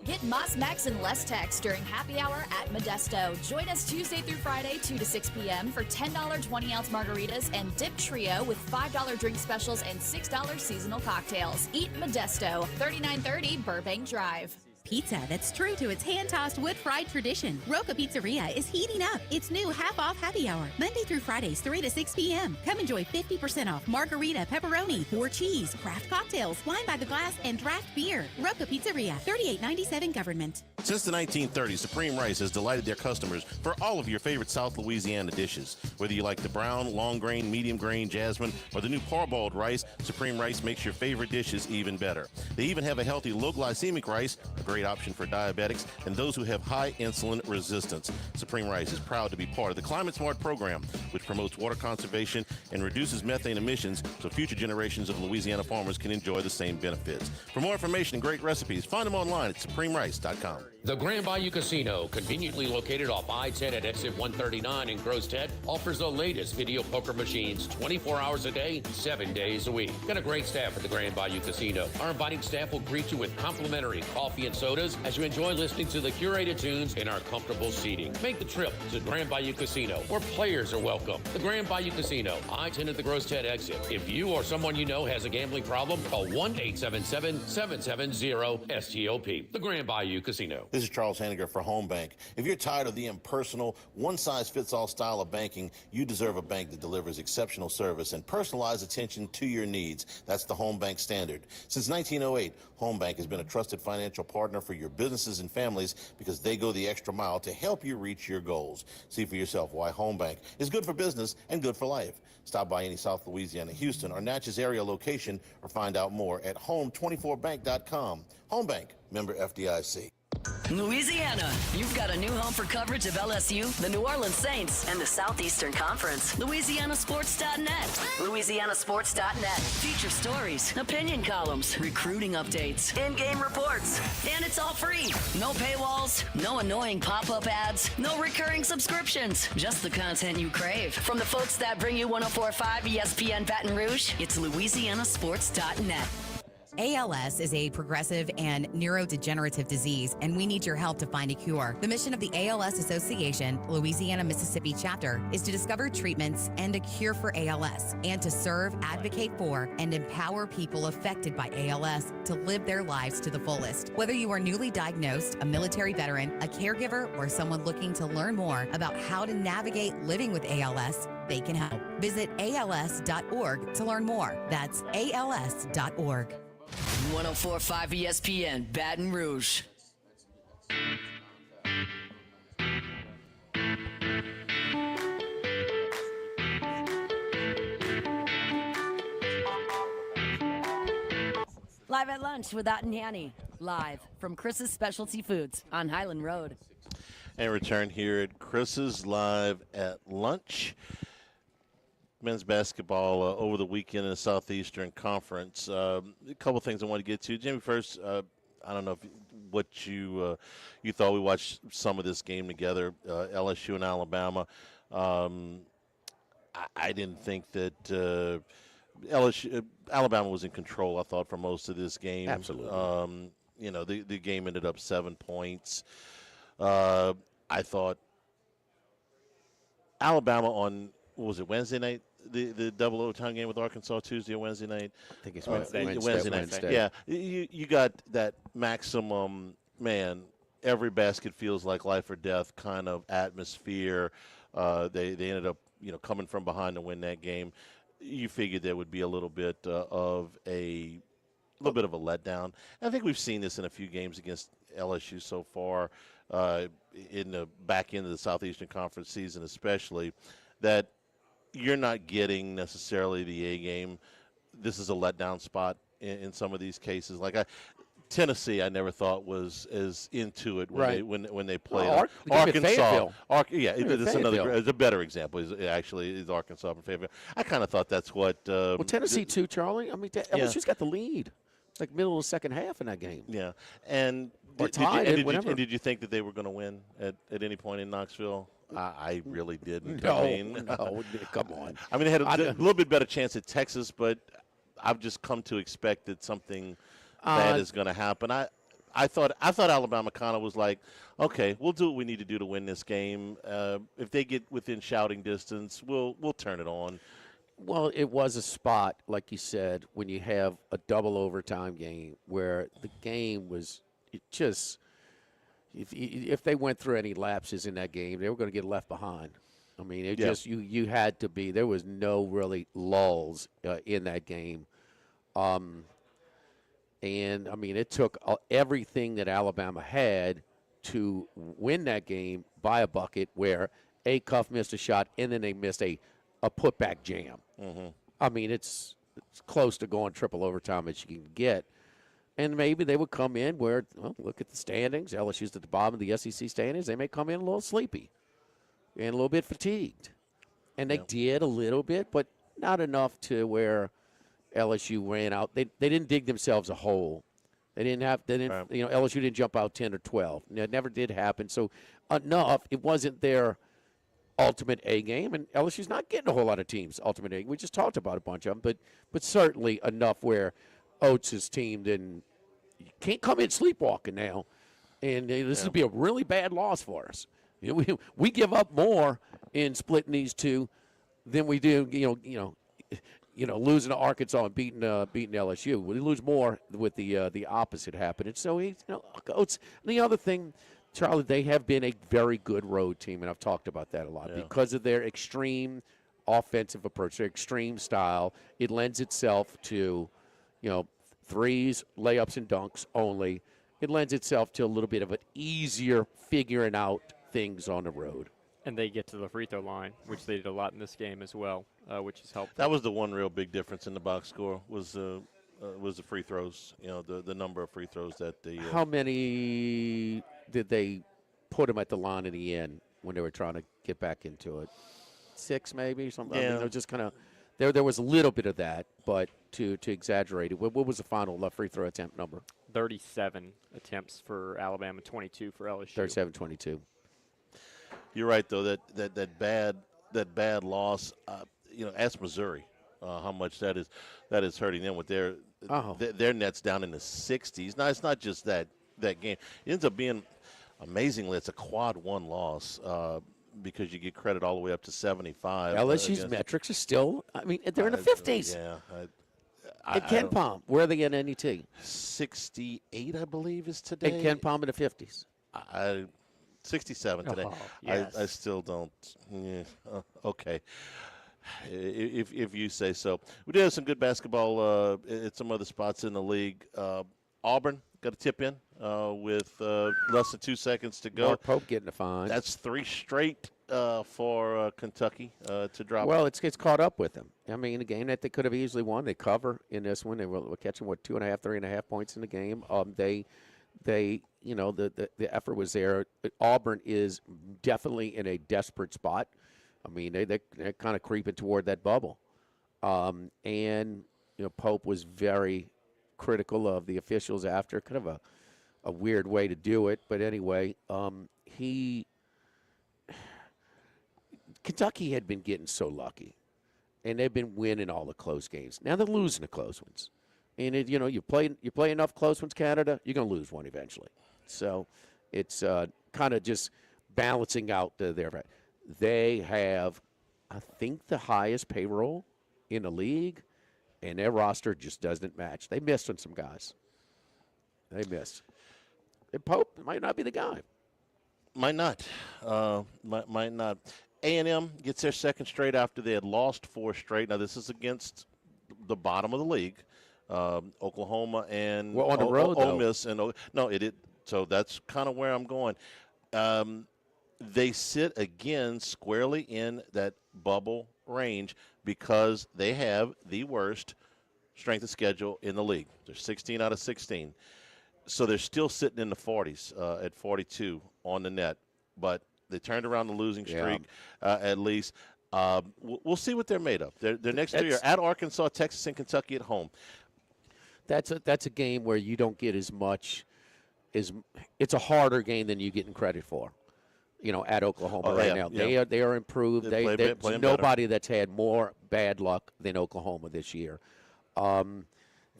Get Moss, Max, and less tax during happy hour at Modesto. Join us Tuesday through Friday, 2 to 6 p.m. for $10 20-ounce margaritas and Dip Trio with $5 drink specials and $6 seasonal cocktails. Eat Modesto, 3930 Burbank Drive. Pizza that's true to its hand-tossed wood-fried tradition. Roca Pizzeria is heating up its new half-off happy hour, Monday through Fridays, 3 to 6 p.m. Come enjoy 50% off margarita, pepperoni, 4 cheese, craft cocktails, wine by the glass, and draft beer. Roca Pizzeria, 3897 Government. Since the 1930s, Supreme Rice has delighted their customers for all of your favorite South Louisiana dishes. Whether you like the brown, long grain, medium grain, jasmine, or the new parboiled rice, Supreme Rice makes your favorite dishes even better. They even have a healthy low glycemic rice, a great option for diabetics and those who have high insulin resistance. Supreme Rice is proud to be part of the Climate Smart program, which promotes water conservation and reduces methane emissions so future generations of Louisiana farmers can enjoy the same benefits. For more information and great recipes, find them online at supremerice.com. The Grand Bayou Casino, conveniently located off I-10 at exit 139 in Gross-Ted, offers the latest video poker machines 24 hours a day, 7 days a week. Got a great staff at the Grand Bayou Casino. Our inviting staff will greet you with complimentary coffee and sodas as you enjoy listening to the curated tunes in our comfortable seating. Make the trip to Grand Bayou Casino, where players are welcome. The Grand Bayou Casino, I-10 at the Gross-Ted exit. If you or someone you know has a gambling problem, call 1-877-770-STOP. The Grand Bayou Casino. This is Charles Hanniger for Home Bank. If you're tired of the impersonal, one-size-fits-all style of banking, you deserve a bank that delivers exceptional service and personalized attention to your needs. That's the Home Bank standard. Since 1908, Home Bank has been a trusted financial partner for your businesses and families because they go the extra mile to help you reach your goals. See for yourself why Home Bank is good for business and good for life. Stop by any South Louisiana, Houston, or Natchez area location or find out more at home24bank.com. Home Bank, member FDIC. Louisiana, you've got a new home for coverage of LSU, the New Orleans Saints, and the Southeastern Conference. LouisianaSports.net. LouisianaSports.net. Feature stories, opinion columns, recruiting updates, in-game reports. And it's all free. No paywalls, no annoying pop-up ads, no recurring subscriptions. Just the content you crave. From the folks that bring you 104.5 ESPN Baton Rouge, it's LouisianaSports.net. ALS is a progressive and neurodegenerative disease, and we need your help to find a cure. The mission of the ALS Association, Louisiana, Mississippi chapter, is to discover treatments and a cure for ALS, and to serve, advocate for, and empower people affected by ALS to live their lives to the fullest. Whether you are newly diagnosed, a military veteran, a caregiver, or someone looking to learn more about how to navigate living with ALS, they can help. Visit als.org to learn more. That's als.org. 104.5 ESPN, Baton Rouge. Live at lunch with Ott and Hanny. Live from Chris's Specialty Foods on Highland Road. And return here at Chris's Live at Lunch. Men's basketball over the weekend in the Southeastern Conference. A couple things I want to get to. Jimmy, first, I don't know what you thought. We watched some of this game together, LSU and Alabama. I didn't think that Alabama was in control, I thought, for most of this game. Absolutely. The game ended up 7 points. I thought Alabama on, what was it, Wednesday night? The double overtime game with Arkansas, Tuesday or Wednesday night? I think it's Wednesday. Wednesday night. Yeah, you got that maximum, man. every basket feels like life or death kind of atmosphere. They ended up coming from behind to win that game. You figured there would be a little bit of a letdown. I think we've seen this in a few games against LSU so far, in the back end of the Southeastern Conference season especially, that you're not getting necessarily the A game. This is a letdown spot in some of these cases. Tennessee, I never thought was as into it when they played Arkansas. It's a better example. Is Arkansas and Fayetteville. I kind of thought that's what. Tennessee too, Charlie. I mean, LSU's got the lead. It's like middle of the second half in that game. Yeah, and did you think that they were going to win at any point in Knoxville? I really didn't. No, come on. I mean, they had a little bit better chance at Texas, but I've just come to expect that something bad is going to happen. I thought Alabama kind of was like, okay, we'll do what we need to do to win this game. If they get within shouting distance, we'll turn it on. Well, it was a spot, like you said, when you have a double overtime game where the game was just if they went through any lapses in that game, they were going to get left behind. I mean, you had to be. There was no really lulls in that game. And, I mean, it took everything that Alabama had to win that game by a bucket where Acuff missed a shot and then they missed a putback jam. Mm-hmm. I mean, it's close to going triple overtime as you can get. And maybe they would come in where, look at the standings. LSU's at the bottom of the SEC standings. They may come in a little sleepy and a little bit fatigued. And they did a little bit, but not enough to where LSU ran out. They didn't dig themselves a hole. LSU didn't jump out 10 or 12. It never did happen. So enough, it wasn't their ultimate A game, and LSU's not getting a whole lot of teams ultimate A. We just talked about a bunch of them, but certainly enough where Oates' team can't come in sleepwalking now, and this would be a really bad loss for us. We give up more in splitting these two than we do, losing to Arkansas and beating LSU. We lose more with the opposite happening. So Oates. The other thing, Charlie, they have been a very good road team, and I've talked about that a lot because of their extreme offensive approach, their extreme style. It lends itself to, threes, layups, and dunks only. It lends itself to a little bit of an easier figuring out things on the road. And they get to the free throw line, which they did a lot in this game as well, which has helped. That was the one real big difference in the box score was the free throws. The number of free throws that they. How many did they put them at the line in the end when they were trying to get back into it? 6 maybe something. Yeah. I mean, just kind of there was a little bit of that, but to exaggerate it, what was the final free throw attempt number? 37 attempts for Alabama, 22 for LSU. 37-22. You're right though that bad loss. Ask Missouri how much that is hurting them with their nets down in the 60s. Now it's not just that game. It ends up being amazingly it's a quad one loss because you get credit all the way up to 75. LSU's metrics are still. I mean, they're in the 50s. Yeah. At Ken Palm, where are they in NET? 68, I believe, is today. At Ken Palm in the 50s. 67 today. Oh, yes. I still don't. Yeah, okay. If you say so. We did have some good basketball at some other spots in the league. Auburn got a tip in with less than 2 seconds to go. Mark Pope getting a fine. That's 3 straight for Kentucky to drop. Well, it's caught up with them. I mean, a game that they could have easily won. They cover in this one. They were catching, 2.5, 3.5 points in the game. The effort was there. Auburn is definitely in a desperate spot. I mean, they're kind of creeping toward that bubble. And Pope was very critical of the officials after, kind of a weird way to do it. But anyway, Kentucky had been getting so lucky, and they've been winning all the close games. Now they're losing the close ones. And, you play enough close ones, Canada, you're going to lose one eventually. So it's kind of just balancing out their – they have, I think, the highest payroll in the league, and their roster just doesn't match. They missed on some guys. They missed. Pope might not be the guy. Might not. Might not. A&M gets their second straight after they had lost 4 straight. Now, this is against the bottom of the league, Oklahoma and on the road, Ole though. Miss. No, it. So that's kind of where I'm going. They sit again squarely in that bubble range because they have the worst strength of schedule in the league. They're 16 out of 16. So they're still sitting in the 40s at 42 on the net. But they turned around the losing streak at least. We'll see what they're made of. Their next 3 are at Arkansas, Texas, and Kentucky at home. That's a game where you don't get as much. It's a harder game than you getting credit for. At Oklahoma now. Yeah. They are improved. There's There's nobody that's had more bad luck than Oklahoma this year.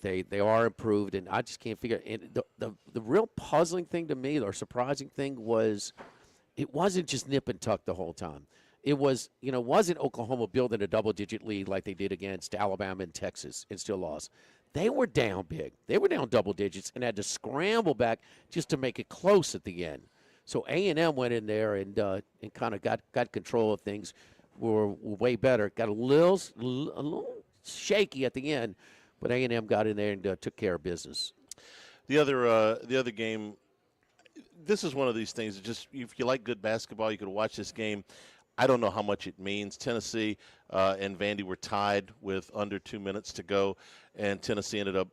They are improved, and I just can't figure. And the real puzzling thing to me, or surprising thing, was it wasn't just nip and tuck the whole time. It was, wasn't Oklahoma building a double-digit lead like they did against Alabama and Texas and still lost. They were down big. They were down double digits and had to scramble back just to make it close at the end. So A&M went in there and kind of got control of things. Were way better. Got a little shaky at the end, but A&M got in there and took care of business. The other game. This is one of these things. Just if you like good basketball, you could watch this game. I don't know how much it means. Tennessee and Vandy were tied with under 2 minutes to go, and Tennessee ended up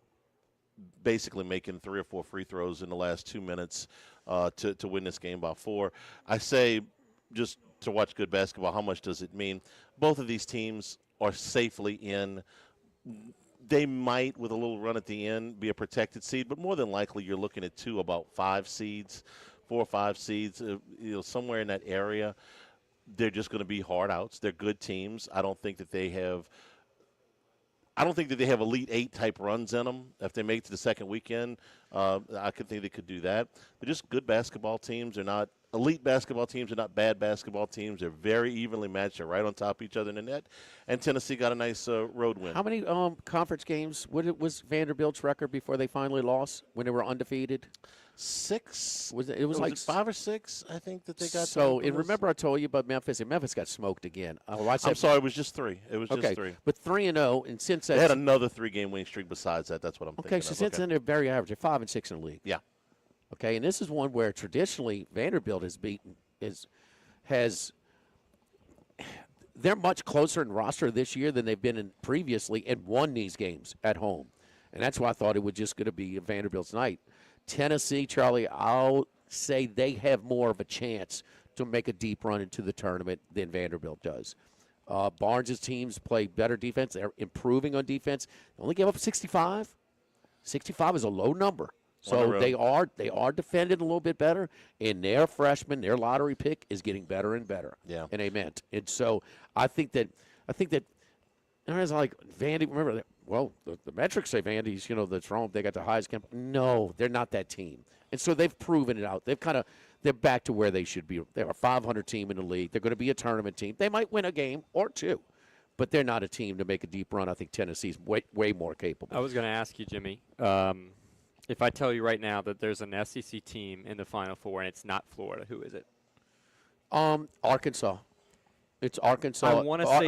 basically making 3 or 4 free throws in the last 2 minutes to win this game by 4. I say, just to watch good basketball, how much does it mean? Both of these teams are safely in. They might, with a little run at the end, be a protected seed, but more than likely you're looking at 4 or 5 seeds, somewhere in that area. They're just going to be hard outs. They're good teams. I don't think that they have Elite 8 type runs in them. If they make it to the second weekend, I could think they could do that. They're just good basketball teams. They're not elite basketball teams. They're not bad basketball teams. They're very evenly matched. They're right on top of each other in the net. And Tennessee got a nice road win. How many conference games? What was Vanderbilt's record before they finally lost when they were undefeated? 6. It was like 5 or 6, I think, that they got. So, and remember I told you about Memphis, and Memphis got smoked again. I'm sorry, it was just 3. It was just 3. But 3-0, and since they had another 3-game winning streak besides that. That's what I'm thinking. Okay, so since then they're very average. They're 5-6 in the league. Yeah. Okay, and this is one where traditionally Vanderbilt they're much closer in roster this year than they've been in previously and won these games at home. And that's why I thought it was just going to be Vanderbilt's night. Tennessee, Charlie, I'll say they have more of a chance to make a deep run into the tournament than Vanderbilt does. Barnes' teams play better defense. They're improving on defense. They only gave up 65. 65 is a low number. So they are defended a little bit better, and their freshman, their lottery pick, is getting better and better. Yeah. And amen. And so I think that I was like, Vandy, remember that? Well, the metrics say Vandy's, that's wrong. They got the highest camp. No, they're not that team. And so they've proven it out. They're back to where they should be. They're a 500 team in the league. They're going to be a tournament team. They might win a game or 2, but they're not a team to make a deep run. I think Tennessee's way more capable. I was going to ask you, Jimmy, if I tell you right now that there's an SEC team in the Final Four and it's not Florida, who is it? Arkansas. It's Arkansas. I want to say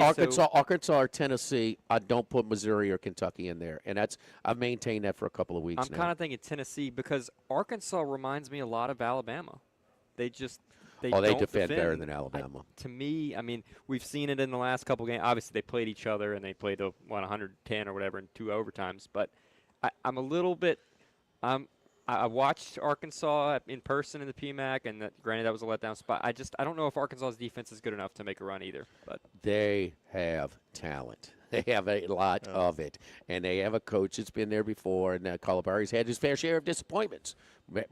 Arkansas or Tennessee. I don't put Missouri or Kentucky in there, and I've maintained that for a couple of weeks now. I'm kind of thinking Tennessee because Arkansas reminds me a lot of Alabama. They don't defend better than Alabama. To me, I mean, we've seen it in the last couple games. Obviously, they played each other and they played 110 or whatever in 2 overtimes. But I'm a little bit. I watched Arkansas in person in the PMAC, and granted that was a letdown spot. I don't know if Arkansas's defense is good enough to make a run either. But they have talent. They have a lot of it, and they have a coach that's been there before. And Calipari's had his fair share of disappointments,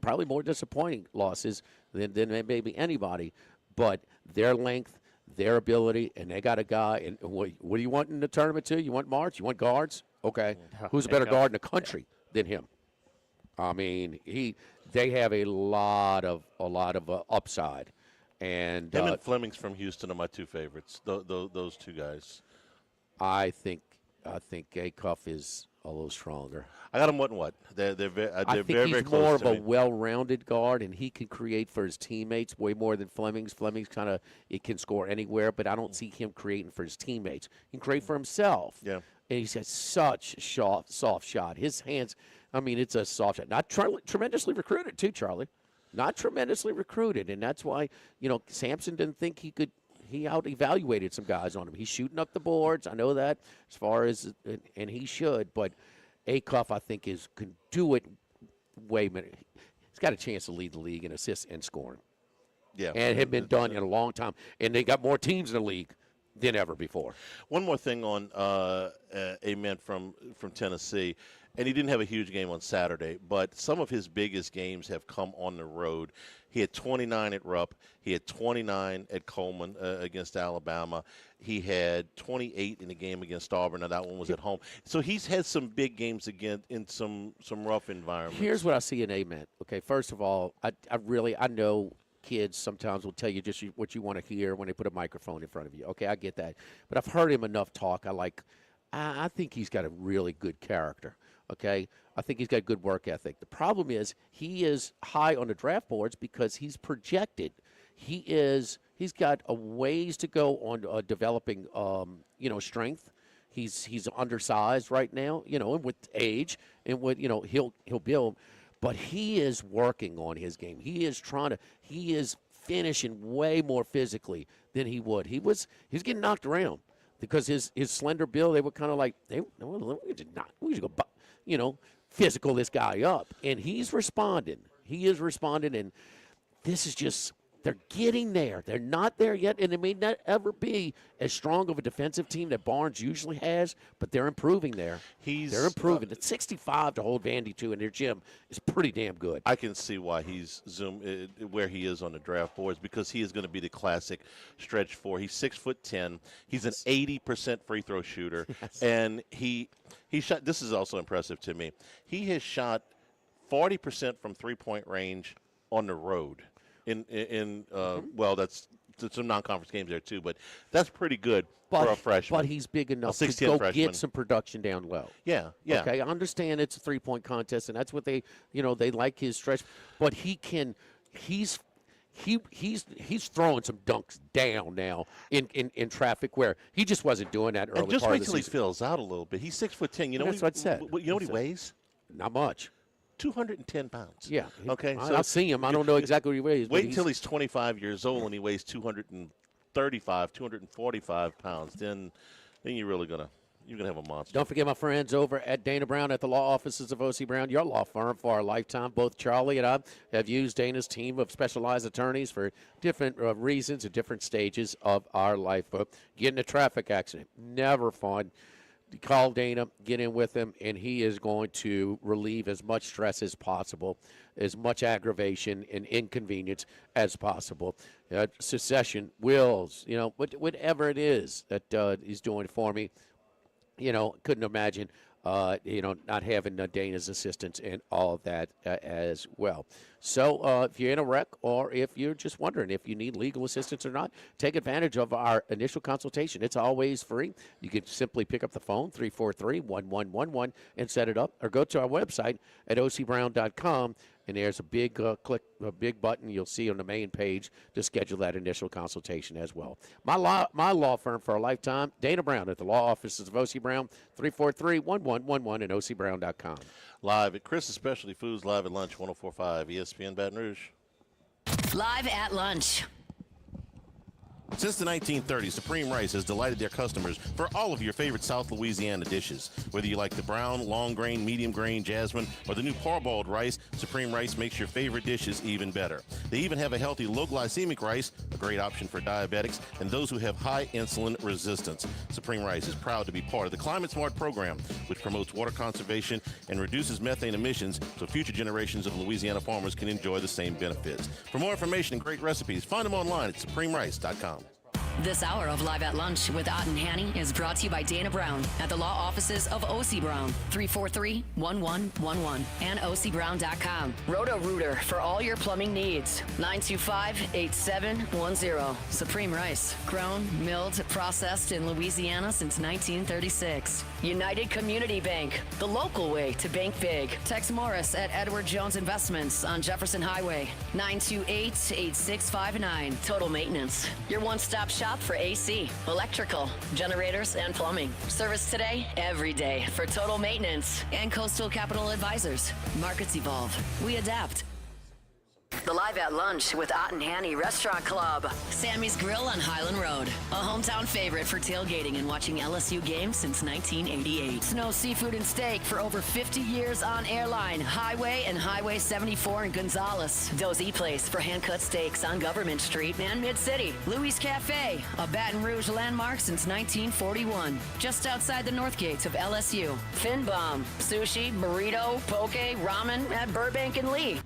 probably more disappointing losses than maybe anybody. But their length, their ability, and they got a guy. And what do you want in the tournament too? You want March? You want guards? Okay, who's a better guard in the country than him? I mean, they have a lot of upside, and him and Fleming's from Houston are my 2 favorites. Those 2 guys. I think I think Acuff is a little stronger. I got him what? They're very, I think very, he's very close more of to a me. well-rounded guard, and he can create for his teammates way more than Fleming's. Fleming's kind of it can score anywhere, but I don't see him creating for his teammates. He can create for himself. Yeah. And he's got such a soft shot. His hands, I mean, it's a soft shot. Not tremendously recruited, too, Charlie. Not tremendously recruited, and that's why, Sampson didn't think he could. He out-evaluated some guys on him. He's shooting up the boards. I know that as far as, and he should, but Acuff, I think, can do it way better. He's got a chance to lead the league in assists and scoring. Yeah. And it had been done in a long time. And they got more teams in the league than ever before. One more thing on Amen from Tennessee, and he didn't have a huge game on Saturday, but some of his biggest games have come on the road. He had 29 at Rupp. He had 29 at Coleman against Alabama. He had 28 in the game against Auburn. Now, that one was at home. So he's had some big games again in some rough environments. Here's what I see in Amen. Okay, first of all, I know kids sometimes will tell you just what you want to hear when they put a microphone in front of you. Okay, I get that. But I've heard him enough talk. I think he's got a really good character. Okay, I think he's got good work ethic. The problem is he is high on the draft boards because he's projected. He's got a ways to go on developing, strength. He's undersized right now, and with age and with he'll build, but he is working on his game. He is finishing way more physically than he would. He's getting knocked around because his slender build. They were kind of like we should go, physical this guy up, and he's responding. He is responding, and this is just. They're getting there. They're not there yet, and it may not ever be as strong of a defensive team that Barnes usually has, but they're improving there. They're improving. At 65 to hold Vandy to in their gym is pretty damn good. I can see why he's where he is on the draft boards because he is going to be the classic stretch four. He's 6'10". He's an 80% free throw shooter, and he shot. This is also impressive to me. He has shot 40% from 3-point range on the road. Well, that's some non-conference games there too, but that's pretty good for a freshman. But he's big enough to 6'10" go freshman. get some production down low. Yeah. Okay, I understand it's a 3-point contest, and that's what they like his stretch. But he can, he's throwing some dunks down now in traffic where he just wasn't doing that early and just part wait of the till he season. fills out a little bit. He's 6'10". You know That's what I said. You know what he weighs? Not much. 210 pounds. Yeah. Okay. I'll see him. I don't know exactly what he weighs. Wait until he's 25 years old and he weighs 245 pounds. Then you're really gonna have a monster. Don't forget my friends over at Dana Brown at the law offices of O.C. Brown, your law firm for our lifetime. Both Charlie and I have used Dana's team of specialized attorneys for different reasons at different stages of our life. But getting a traffic accident, never fun. Call Dana, get in with him, and he is going to relieve as much stress as possible, as much aggravation and inconvenience as possible. Secession, wills, whatever it is that he's doing for me, couldn't imagine, not having Dana's assistance and all of that as well. So if you're in a wreck or if you're just wondering if you need legal assistance or not, take advantage of our initial consultation. It's always free. You can simply pick up the phone, 343-1111, and set it up, or go to our website at ocbrown.com, and there's a big big button you'll see on the main page to schedule that initial consultation as well. My law firm for a lifetime, Dana Brown at the law offices of O.C. Brown, 343-1111 and ocbrown.com. Live at Chris's Specialty Foods, live at lunch, 104.5 ESPN Baton Rouge. Live at lunch. Since the 1930s, Supreme Rice has delighted their customers for all of your favorite South Louisiana dishes. Whether you like the brown, long grain, medium grain, jasmine, or the new parboiled rice, Supreme Rice makes your favorite dishes even better. They even have a healthy low glycemic rice, a great option for diabetics and those who have high insulin resistance. Supreme Rice is proud to be part of the Climate Smart program, which promotes water conservation and reduces methane emissions so future generations of Louisiana farmers can enjoy the same benefits. For more information and great recipes, find them online at supremerice.com. This hour of Live at Lunch with Ott and Hanny is brought to you by Dana Brown at the law offices of O.C. Brown, 343-1111 and ocbrown.com. Roto-Rooter for all your plumbing needs, 925-8710. Supreme Rice, grown, milled, processed in Louisiana since 1936. United Community Bank, the local way to bank big. Tex Morris at Edward Jones Investments on Jefferson Highway, 928-8659. Total Maintenance, your one-stop shop for AC, electrical, generators, and plumbing. Service today, every day for Total Maintenance. And Coastal Capital Advisors. Markets evolve. We adapt. The Live at Lunch with Ott and Hanny Restaurant Club. Sammy's Grill on Highland Road. A hometown favorite for tailgating and watching LSU games since 1988. Snow Seafood and Steak for over 50 years on Airline, Highway, and Highway 74 in Gonzales. Dozy Place for hand-cut steaks on Government Street and Mid-City. Louis Cafe, a Baton Rouge landmark since 1941. Just outside the north gates of LSU. Fin Bomb, sushi, burrito, poke, ramen at Burbank and Lee.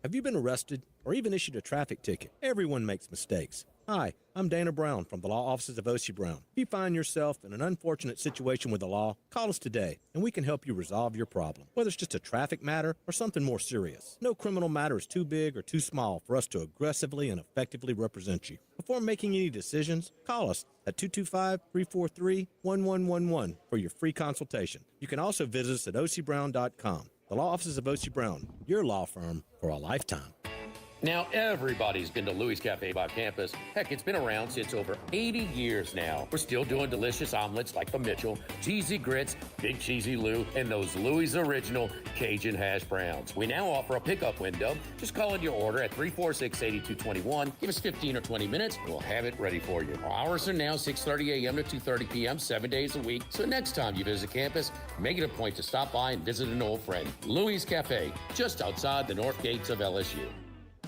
Have you been arrested or even issued a traffic ticket? Everyone makes mistakes. Hi, I'm Dana Brown from the law offices of O.C. Brown. If you find yourself in an unfortunate situation with the law, call us today and we can help you resolve your problem, whether it's just a traffic matter or something more serious. No criminal matter is too big or too small for us to aggressively and effectively represent you. Before making any decisions, call us at 225-343-1111 for your free consultation. You can also visit us at ocbrown.com. The law offices of O.C. Brown, your law firm for a lifetime. Now, everybody's been to Louis Cafe by campus. Heck, it's been around since over 80 years now. We're still doing delicious omelets like the Mitchell, cheesy grits, big cheesy Lou, and those Louis Original Cajun hash browns. We now offer a pickup window. Just call in your order at 346-8221. Give us 15 or 20 minutes, and we'll have it ready for you. Our hours are now 6:30 a.m. to 2:30 p.m., 7 days a week. So next time you visit campus, make it a point to stop by and visit an old friend. Louis Cafe, just outside the north gates of LSU.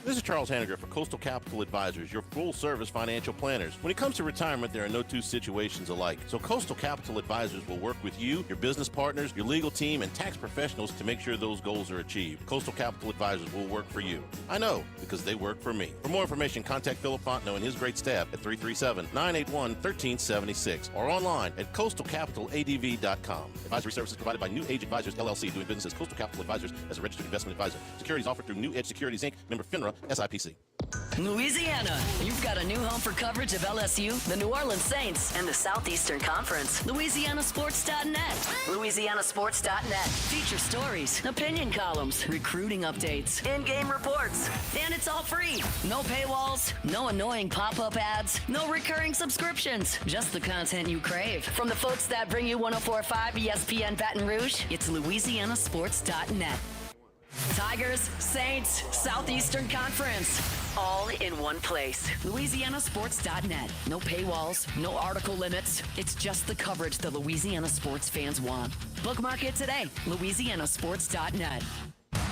This is Charles Hanniger for Coastal Capital Advisors, your full-service financial planners. When it comes to retirement, there are no two situations alike. So Coastal Capital Advisors will work with you, your business partners, your legal team, and tax professionals to make sure those goals are achieved. Coastal Capital Advisors will work for you. I know, because they work for me. For more information, contact Philip Fontenot and his great staff at 337-981-1376 or online at coastalcapitaladv.com. Advisory services provided by New Age Advisors, LLC, doing business as Coastal Capital Advisors as a registered investment advisor. Securities offered through New Edge Securities, Inc., member FINRA, SIPC. Louisiana, you've got a new home for coverage of LSU, the New Orleans Saints, and the Southeastern Conference. LouisianaSports.net. LouisianaSports.net. Feature stories, opinion columns, recruiting updates, in-game reports. And it's all free. No paywalls, no annoying pop-up ads, no recurring subscriptions. Just the content you crave. From the folks that bring you 104.5 ESPN Baton Rouge, it's LouisianaSports.net. Tigers, Saints, Southeastern Conference, all in one place. LouisianaSports.net. No paywalls, no article limits. It's just the coverage the Louisiana sports fans want. Bookmark it today. LouisianaSports.net.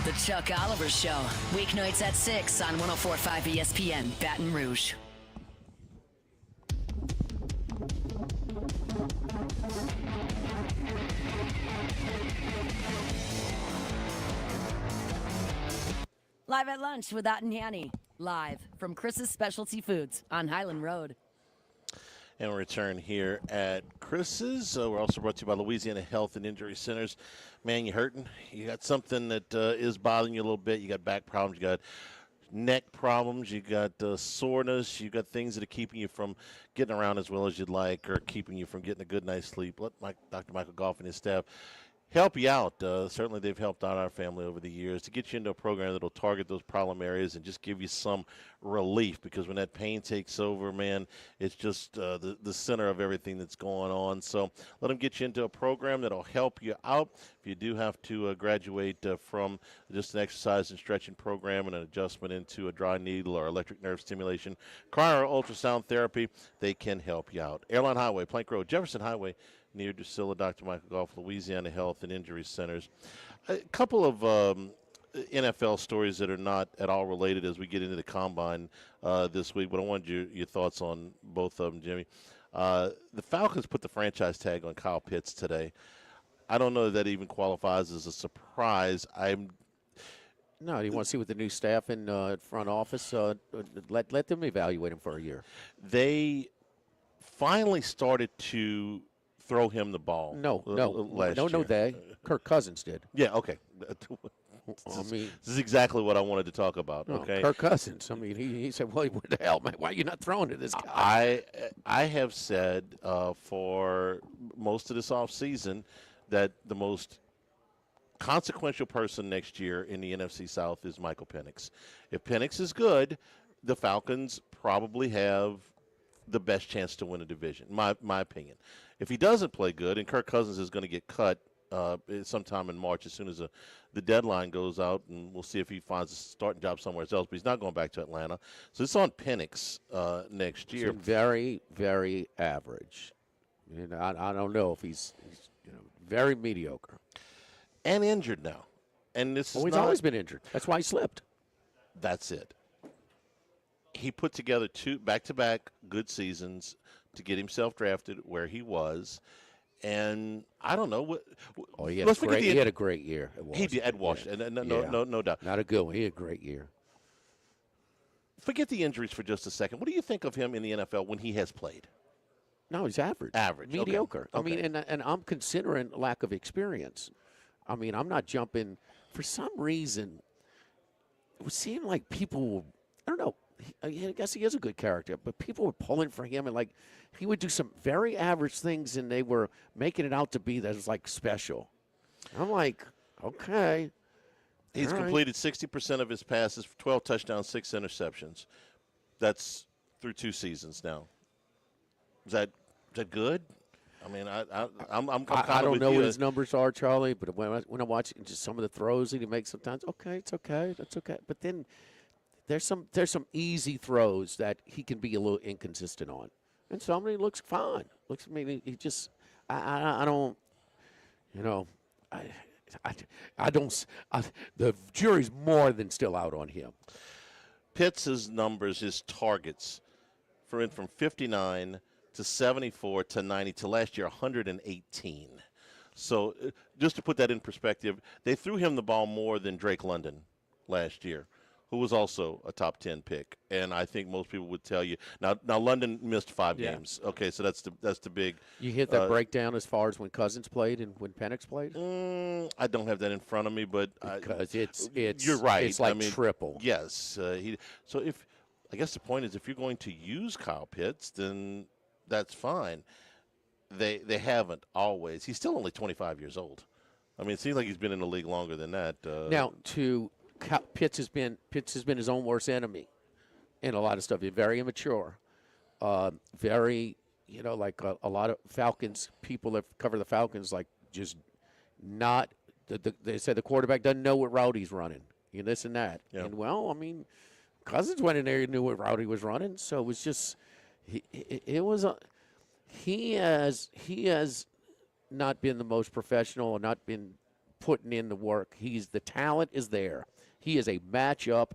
The Chuck Oliver Show, weeknights at 6 on 104.5 ESPN Baton Rouge. Live at Lunch with Ott and Hanny. Live from Chris's Specialty Foods on Highland Road. And we return here at Chris's. We're also brought to you by Louisiana Health and Injury Centers. Man, you hurting? You got something that is bothering you a little bit. You got back problems. You got neck problems. You got soreness. You got things that are keeping you from getting around as well as you'd like or keeping you from getting a good night's sleep. Let Dr. Michael Goff and his staff help you out. Certainly they've helped out our family over the years to get you into a program that will target those problem areas and just give you some relief, because when that pain takes over, man, it's just the center of everything that's going on. So let them get you into a program that will help you out. If you do have to graduate from just an exercise and stretching program and an adjustment into a dry needle or electric nerve stimulation, cryo or ultrasound therapy, they can help you out. Airline Highway, Plank Road, Jefferson Highway, near Drusilla, Dr. Michael Goff, Louisiana Health and Injury Centers. A couple of NFL stories that are not at all related as we get into the combine this week, but I wanted your thoughts on both of them, Jimmy. The Falcons put the franchise tag on Kyle Pitts today. I don't know if that even qualifies as a surprise. No, you want to see what the new staff in front office, let them evaluate him for a year. They finally started to throw him the ball. Last year. They. Kirk Cousins did. Yeah, okay. I mean, this is exactly what I wanted to talk about. Okay, Kirk Cousins. I mean, he said, "Well, what the hell, man? Why are you not throwing to this guy?" I have said for most of this offseason that the most consequential person next year in the NFC South is Michael Penix. If Penix is good, the Falcons probably have the best chance to win a division. My opinion. If he doesn't play good, and Kirk Cousins is going to get cut sometime in March as soon as the deadline goes out, and we'll see if he finds a starting job somewhere else. But he's not going back to Atlanta, so it's on Penix next year. He's very, very average. And I don't know if he's very mediocre and injured now. And this he's always been injured. That's why he slipped. That's it. He put together 2 back-to-back good seasons to get himself drafted where he was. And I don't know what. He had a great year. He did at Washington. Yeah. No doubt. Not a good one. He had a great year. Forget the injuries for just a second. What do you think of him in the NFL when he has played? No, he's average. Mediocre. Okay. I mean, and I'm considering lack of experience. I mean, I'm not jumping. For some reason, it would seem like people. I don't know. I guess he is a good character, but people were pulling for him, and like he would do some very average things, and they were making it out to be that it's like special. I'm like, okay. He's completed 60% of his passes, 12 touchdowns, 6 interceptions. That's through 2 seasons now. Is that good? I mean, I don't know what his numbers are, Charlie, but when I watch just some of the throws that he makes sometimes, it's okay, that's okay. But then there's some easy throws that he can be a little inconsistent on, and some of he looks fine. I mean, he just I don't, I don't. The jury's more than still out on him. Pitts' numbers, his targets, from 59 to 74 to 90 to last year 118. So just to put that in perspective, they threw him the ball more than Drake London last year, who was also a top 10 pick. And I think most people would tell you now London missed 5 games. Okay, so that's the big. You hit that breakdown as far as when Cousins played and when Penix played? I don't have that in front of me, but because it's you're right. It's like triple. Yes. So I guess the point is if you're going to use Kyle Pitts, then that's fine. They haven't always. He's still only 25 years old. I mean, it seems like he's been in the league longer than that. Now, Pitts has been his own worst enemy in a lot of stuff. He's very immature, very like a lot of Falcons people that cover the Falcons like just not. They say the quarterback doesn't know what route he's running. This and that. Yeah. And well, I mean, Cousins went in there and knew what route he was running, so it was just. He has not been the most professional or not been putting in the work. The talent is there. He is a matchup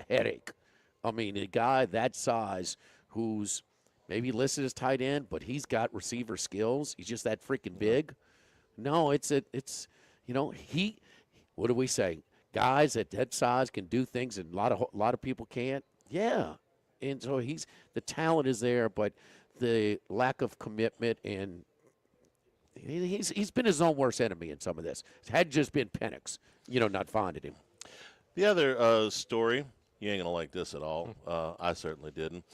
headache. I mean, a guy that size who's maybe listed as tight end, but he's got receiver skills. He's just that freaking big. No, it's what do we say? Guys at that size can do things and a lot of people can't. Yeah. And so the talent is there, but the lack of commitment and he's been his own worst enemy in some of this. It had just been Penix, not finding him. The other story, you ain't gonna like this at all. I certainly didn't.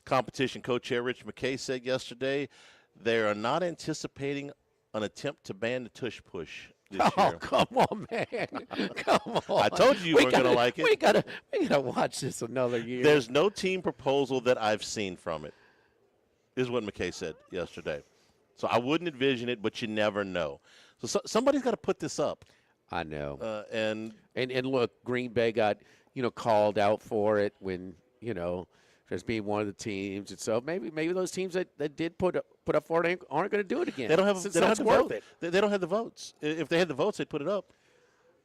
Competition co-chair Rich McKay said yesterday they are not anticipating an attempt to ban the tush push this year. Come on, man! Come on! I told you weren't gonna like it. We gotta watch this another year. There's no team proposal that I've seen from it. Is what McKay said yesterday. So I wouldn't envision it, but you never know. So somebody's got to put this up. I know. And look, Green Bay got called out for it when as being one of the teams, and so maybe those teams that did put up for it aren't going to do it again. They don't have. They don't have the worth vote. They don't have the votes. If they had the votes, they'd put it up.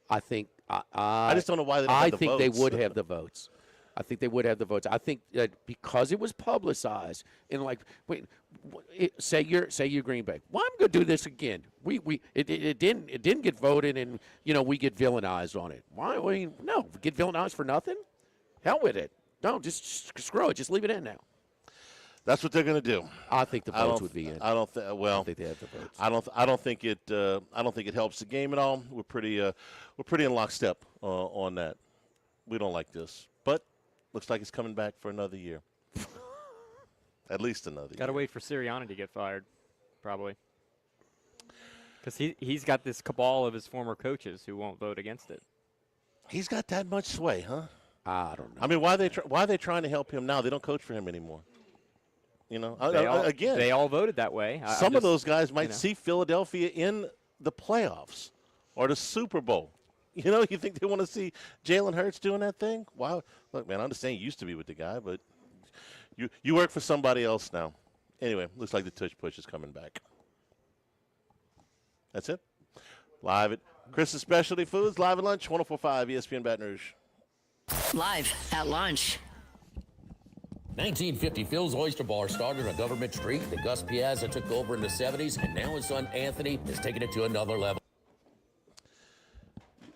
I think. I just don't know why they don't have the votes. I think they would have the votes. I think they would have the votes. I think that because it was publicized and say you're Green Bay. Well, I'm going to do this again. It didn't get voted, and we get villainized on it. Why? No, get villainized for nothing. Hell with it. No, just screw it. Just leave it in now. That's what they're going to do. I think the votes would be in. I don't think. Well, I think they have the votes. I don't think it. I don't think it helps the game at all. We're pretty in lockstep on that. We don't like this, but looks like it's coming back for another year. At least another year. Got to wait for Sirianni to get fired, probably, because he's got this cabal of his former coaches who won't vote against it. He's got that much sway, huh? I don't know. I mean, why are they trying to help him now? They don't coach for him anymore. They all voted that way. Some of those guys might see Philadelphia in the playoffs or the Super Bowl. You think they want to see Jalen Hurts doing that thing? Wow. Look, man, I understand you used to be with the guy, but you work for somebody else now. Anyway, looks like the tush push is coming back. That's it. Live at Chris's Specialty Foods, live at lunch, 104.5 ESPN Baton Rouge. Live at lunch. 1950, Phil's Oyster Bar started on Government Street. Then Gus Piazza took over in the 70s, and now his son Anthony is taking it to another level.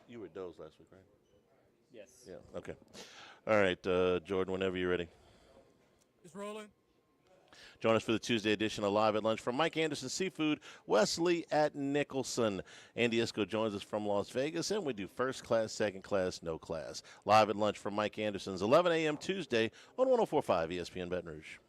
You were dozed last week, right? Yes. Yeah, okay. All right, Jordan, whenever you're ready. It's rolling. Join us for the Tuesday edition of Live at Lunch from Mike Anderson Seafood, Wesley at Nicholson. Andy Isco joins us from Las Vegas, and we do first class, second class, no class. Live at Lunch from Mike Anderson's 11 a.m. Tuesday on 104.5 ESPN Baton Rouge.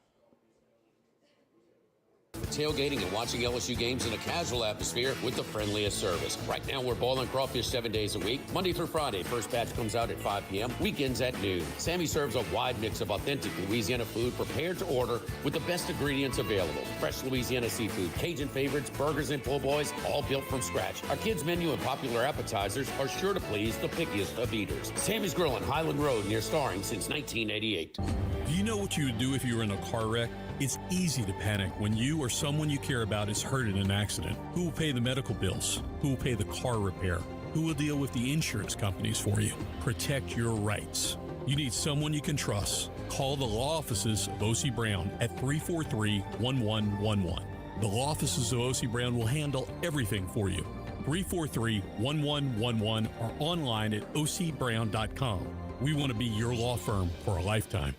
Tailgating and watching LSU games in a casual atmosphere with the friendliest service. Right now, we're boiling crawfish 7 days a week, Monday through Friday. First batch comes out at 5 p.m., weekends at noon. Sammy serves a wide mix of authentic Louisiana food prepared to order with the best ingredients available. Fresh Louisiana seafood, Cajun favorites, burgers, and po' boys, all built from scratch. Our kids' menu and popular appetizers are sure to please the pickiest of eaters. Sammy's Grill on Highland Road near Starring since 1988. Do you know what you would do if you were in a car wreck? It's easy to panic when you or someone you care about is hurt in an accident. Who will pay the medical bills? Who will pay the car repair? Who will deal with the insurance companies for you? Protect your rights. You need someone you can trust. Call the law offices of O.C. Brown at 343-1111. The law offices of O.C. Brown will handle everything for you. 343-1111 or online at ocbrown.com. We want to be your law firm for a lifetime.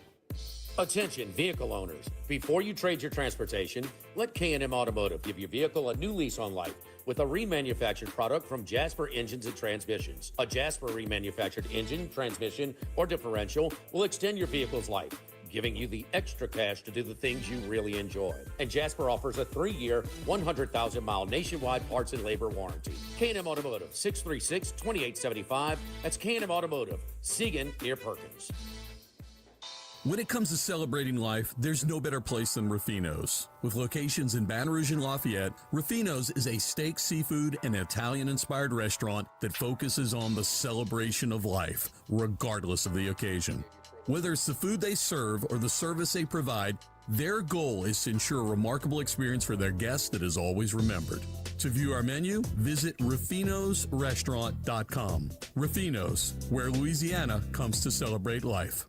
Attention vehicle owners. Before you trade your transportation, let K&M Automotive give your vehicle a new lease on life with a remanufactured product from Jasper Engines and Transmissions. A Jasper remanufactured engine, transmission, or differential will extend your vehicle's life, giving you the extra cash to do the things you really enjoy. And Jasper offers a 3-year, 100,000-mile nationwide parts and labor warranty. K&M Automotive, 636-2875. That's K&M Automotive, Siegen near Perkins. When it comes to celebrating life, there's no better place than Ruffino's. With locations in Baton Rouge and Lafayette, Ruffino's is a steak, seafood, and Italian-inspired restaurant that focuses on the celebration of life, regardless of the occasion. Whether it's the food they serve or the service they provide, their goal is to ensure a remarkable experience for their guests that is always remembered. To view our menu, visit ruffinosrestaurant.com. Ruffino's, where Louisiana comes to celebrate life.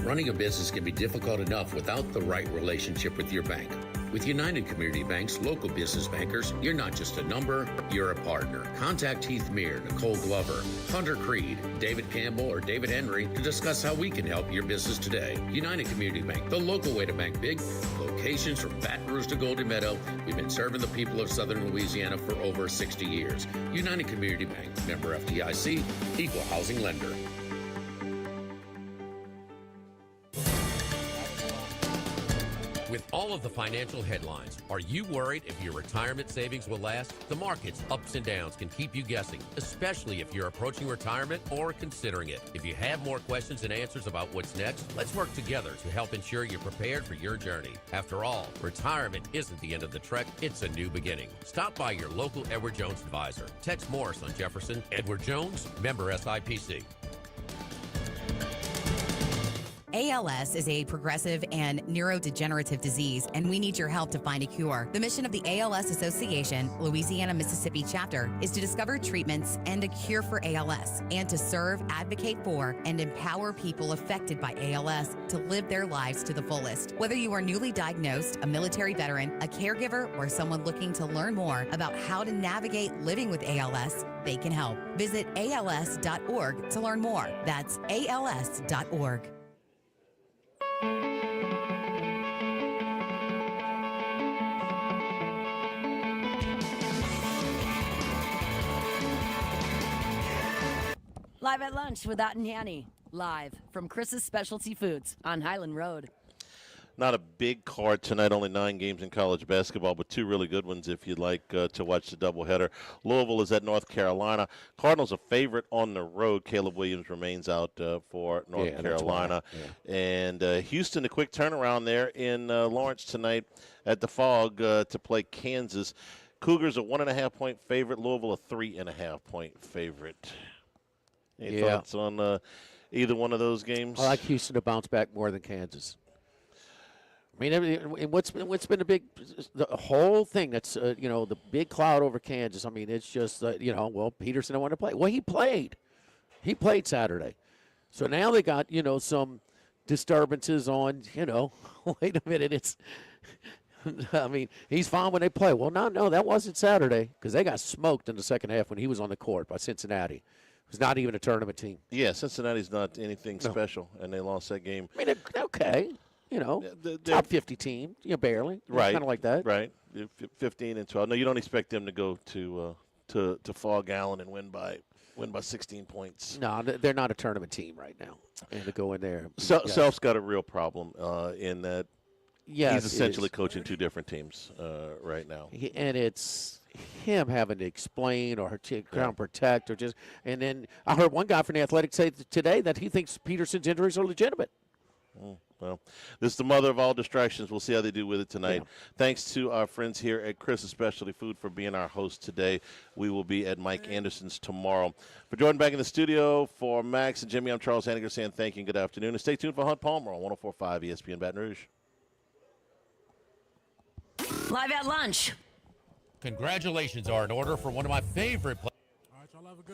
Running a business can be difficult enough without the right relationship with your bank. With United Community Bank's local business bankers, you're not just a number, you're a partner. Contact Heath Meir, Nicole Glover, Hunter Creed, David Campbell, or David Henry to discuss how we can help your business today. United Community Bank, the local way to bank big. Locations from Baton Rouge to Golden Meadow. We've been serving the people of Southern Louisiana for over 60 years. United Community Bank, member FDIC, equal housing lender. With all of the financial headlines, are you worried if your retirement savings will last? The market's ups and downs can keep you guessing, especially if you're approaching retirement or considering it. If you have more questions and answers about what's next, let's work together to help ensure you're prepared for your journey. After all, retirement isn't the end of the trek, it's a new beginning. Stop by your local Edward Jones advisor. Tex Morris on Jefferson. Edward Jones, member SIPC. ALS is a progressive and neurodegenerative disease, and we need your help to find a cure. The mission of the ALS Association, Louisiana, Mississippi chapter, is to discover treatments and a cure for ALS, and to serve, advocate for, and empower people affected by ALS to live their lives to the fullest. Whether you are newly diagnosed, a military veteran, a caregiver, or someone looking to learn more about how to navigate living with ALS, they can help. Visit als.org to learn more. That's als.org. Live at lunch with Ott and Hanny. Live from Chris's Specialty Foods on Highland Road. Not a big card tonight, only 9 games in college basketball, but 2 really good ones if you'd like to watch the doubleheader. Louisville is at North Carolina. Cardinals a favorite on the road. Caleb Williams remains out for North Carolina. And Houston, a quick turnaround there in Lawrence tonight at the Fog to play Kansas. Cougars a 1.5-point favorite. Louisville a 3.5-point favorite. Any thoughts on either one of those games? I like Houston to bounce back more than Kansas. I mean, what's been a big, the whole thing that's, the big cloud over Kansas. I mean, it's just, Peterson didn't want to play. Well, he played. He played Saturday. So now they got, some disturbances on, wait a minute, he's fine when they play. Well, no, that wasn't Saturday because they got smoked in the second half when he was on the court by Cincinnati. It was not even a tournament team. Yeah, Cincinnati's not anything special, and they lost that game. I mean, okay. Top 50 team, barely. Right. Kind of like that. Right. 15 and 12. No, you don't expect them to go to Fog Allen and win by 16 points. No, they're not a tournament team right now. And to go in there. Self's got a real problem in that he's essentially coaching 2 different teams right now. And it's him having to explain or ground protect or just – and then I heard one guy from the Athletic say today that he thinks Peterson's injuries are legitimate. Well, this is the mother of all distractions. We'll see how they do with it tonight. Yeah. Thanks to our friends here at Chris's Specialty Food for being our host today. We will be at Mike Anderson's tomorrow. For Jordan back in the studio, for Max and Jimmy, I'm Charles Hanniger saying thank you and good afternoon. And stay tuned for Hunt Palmer on 104.5 ESPN Baton Rouge. Live at lunch. Congratulations are in order for one of my favorite players.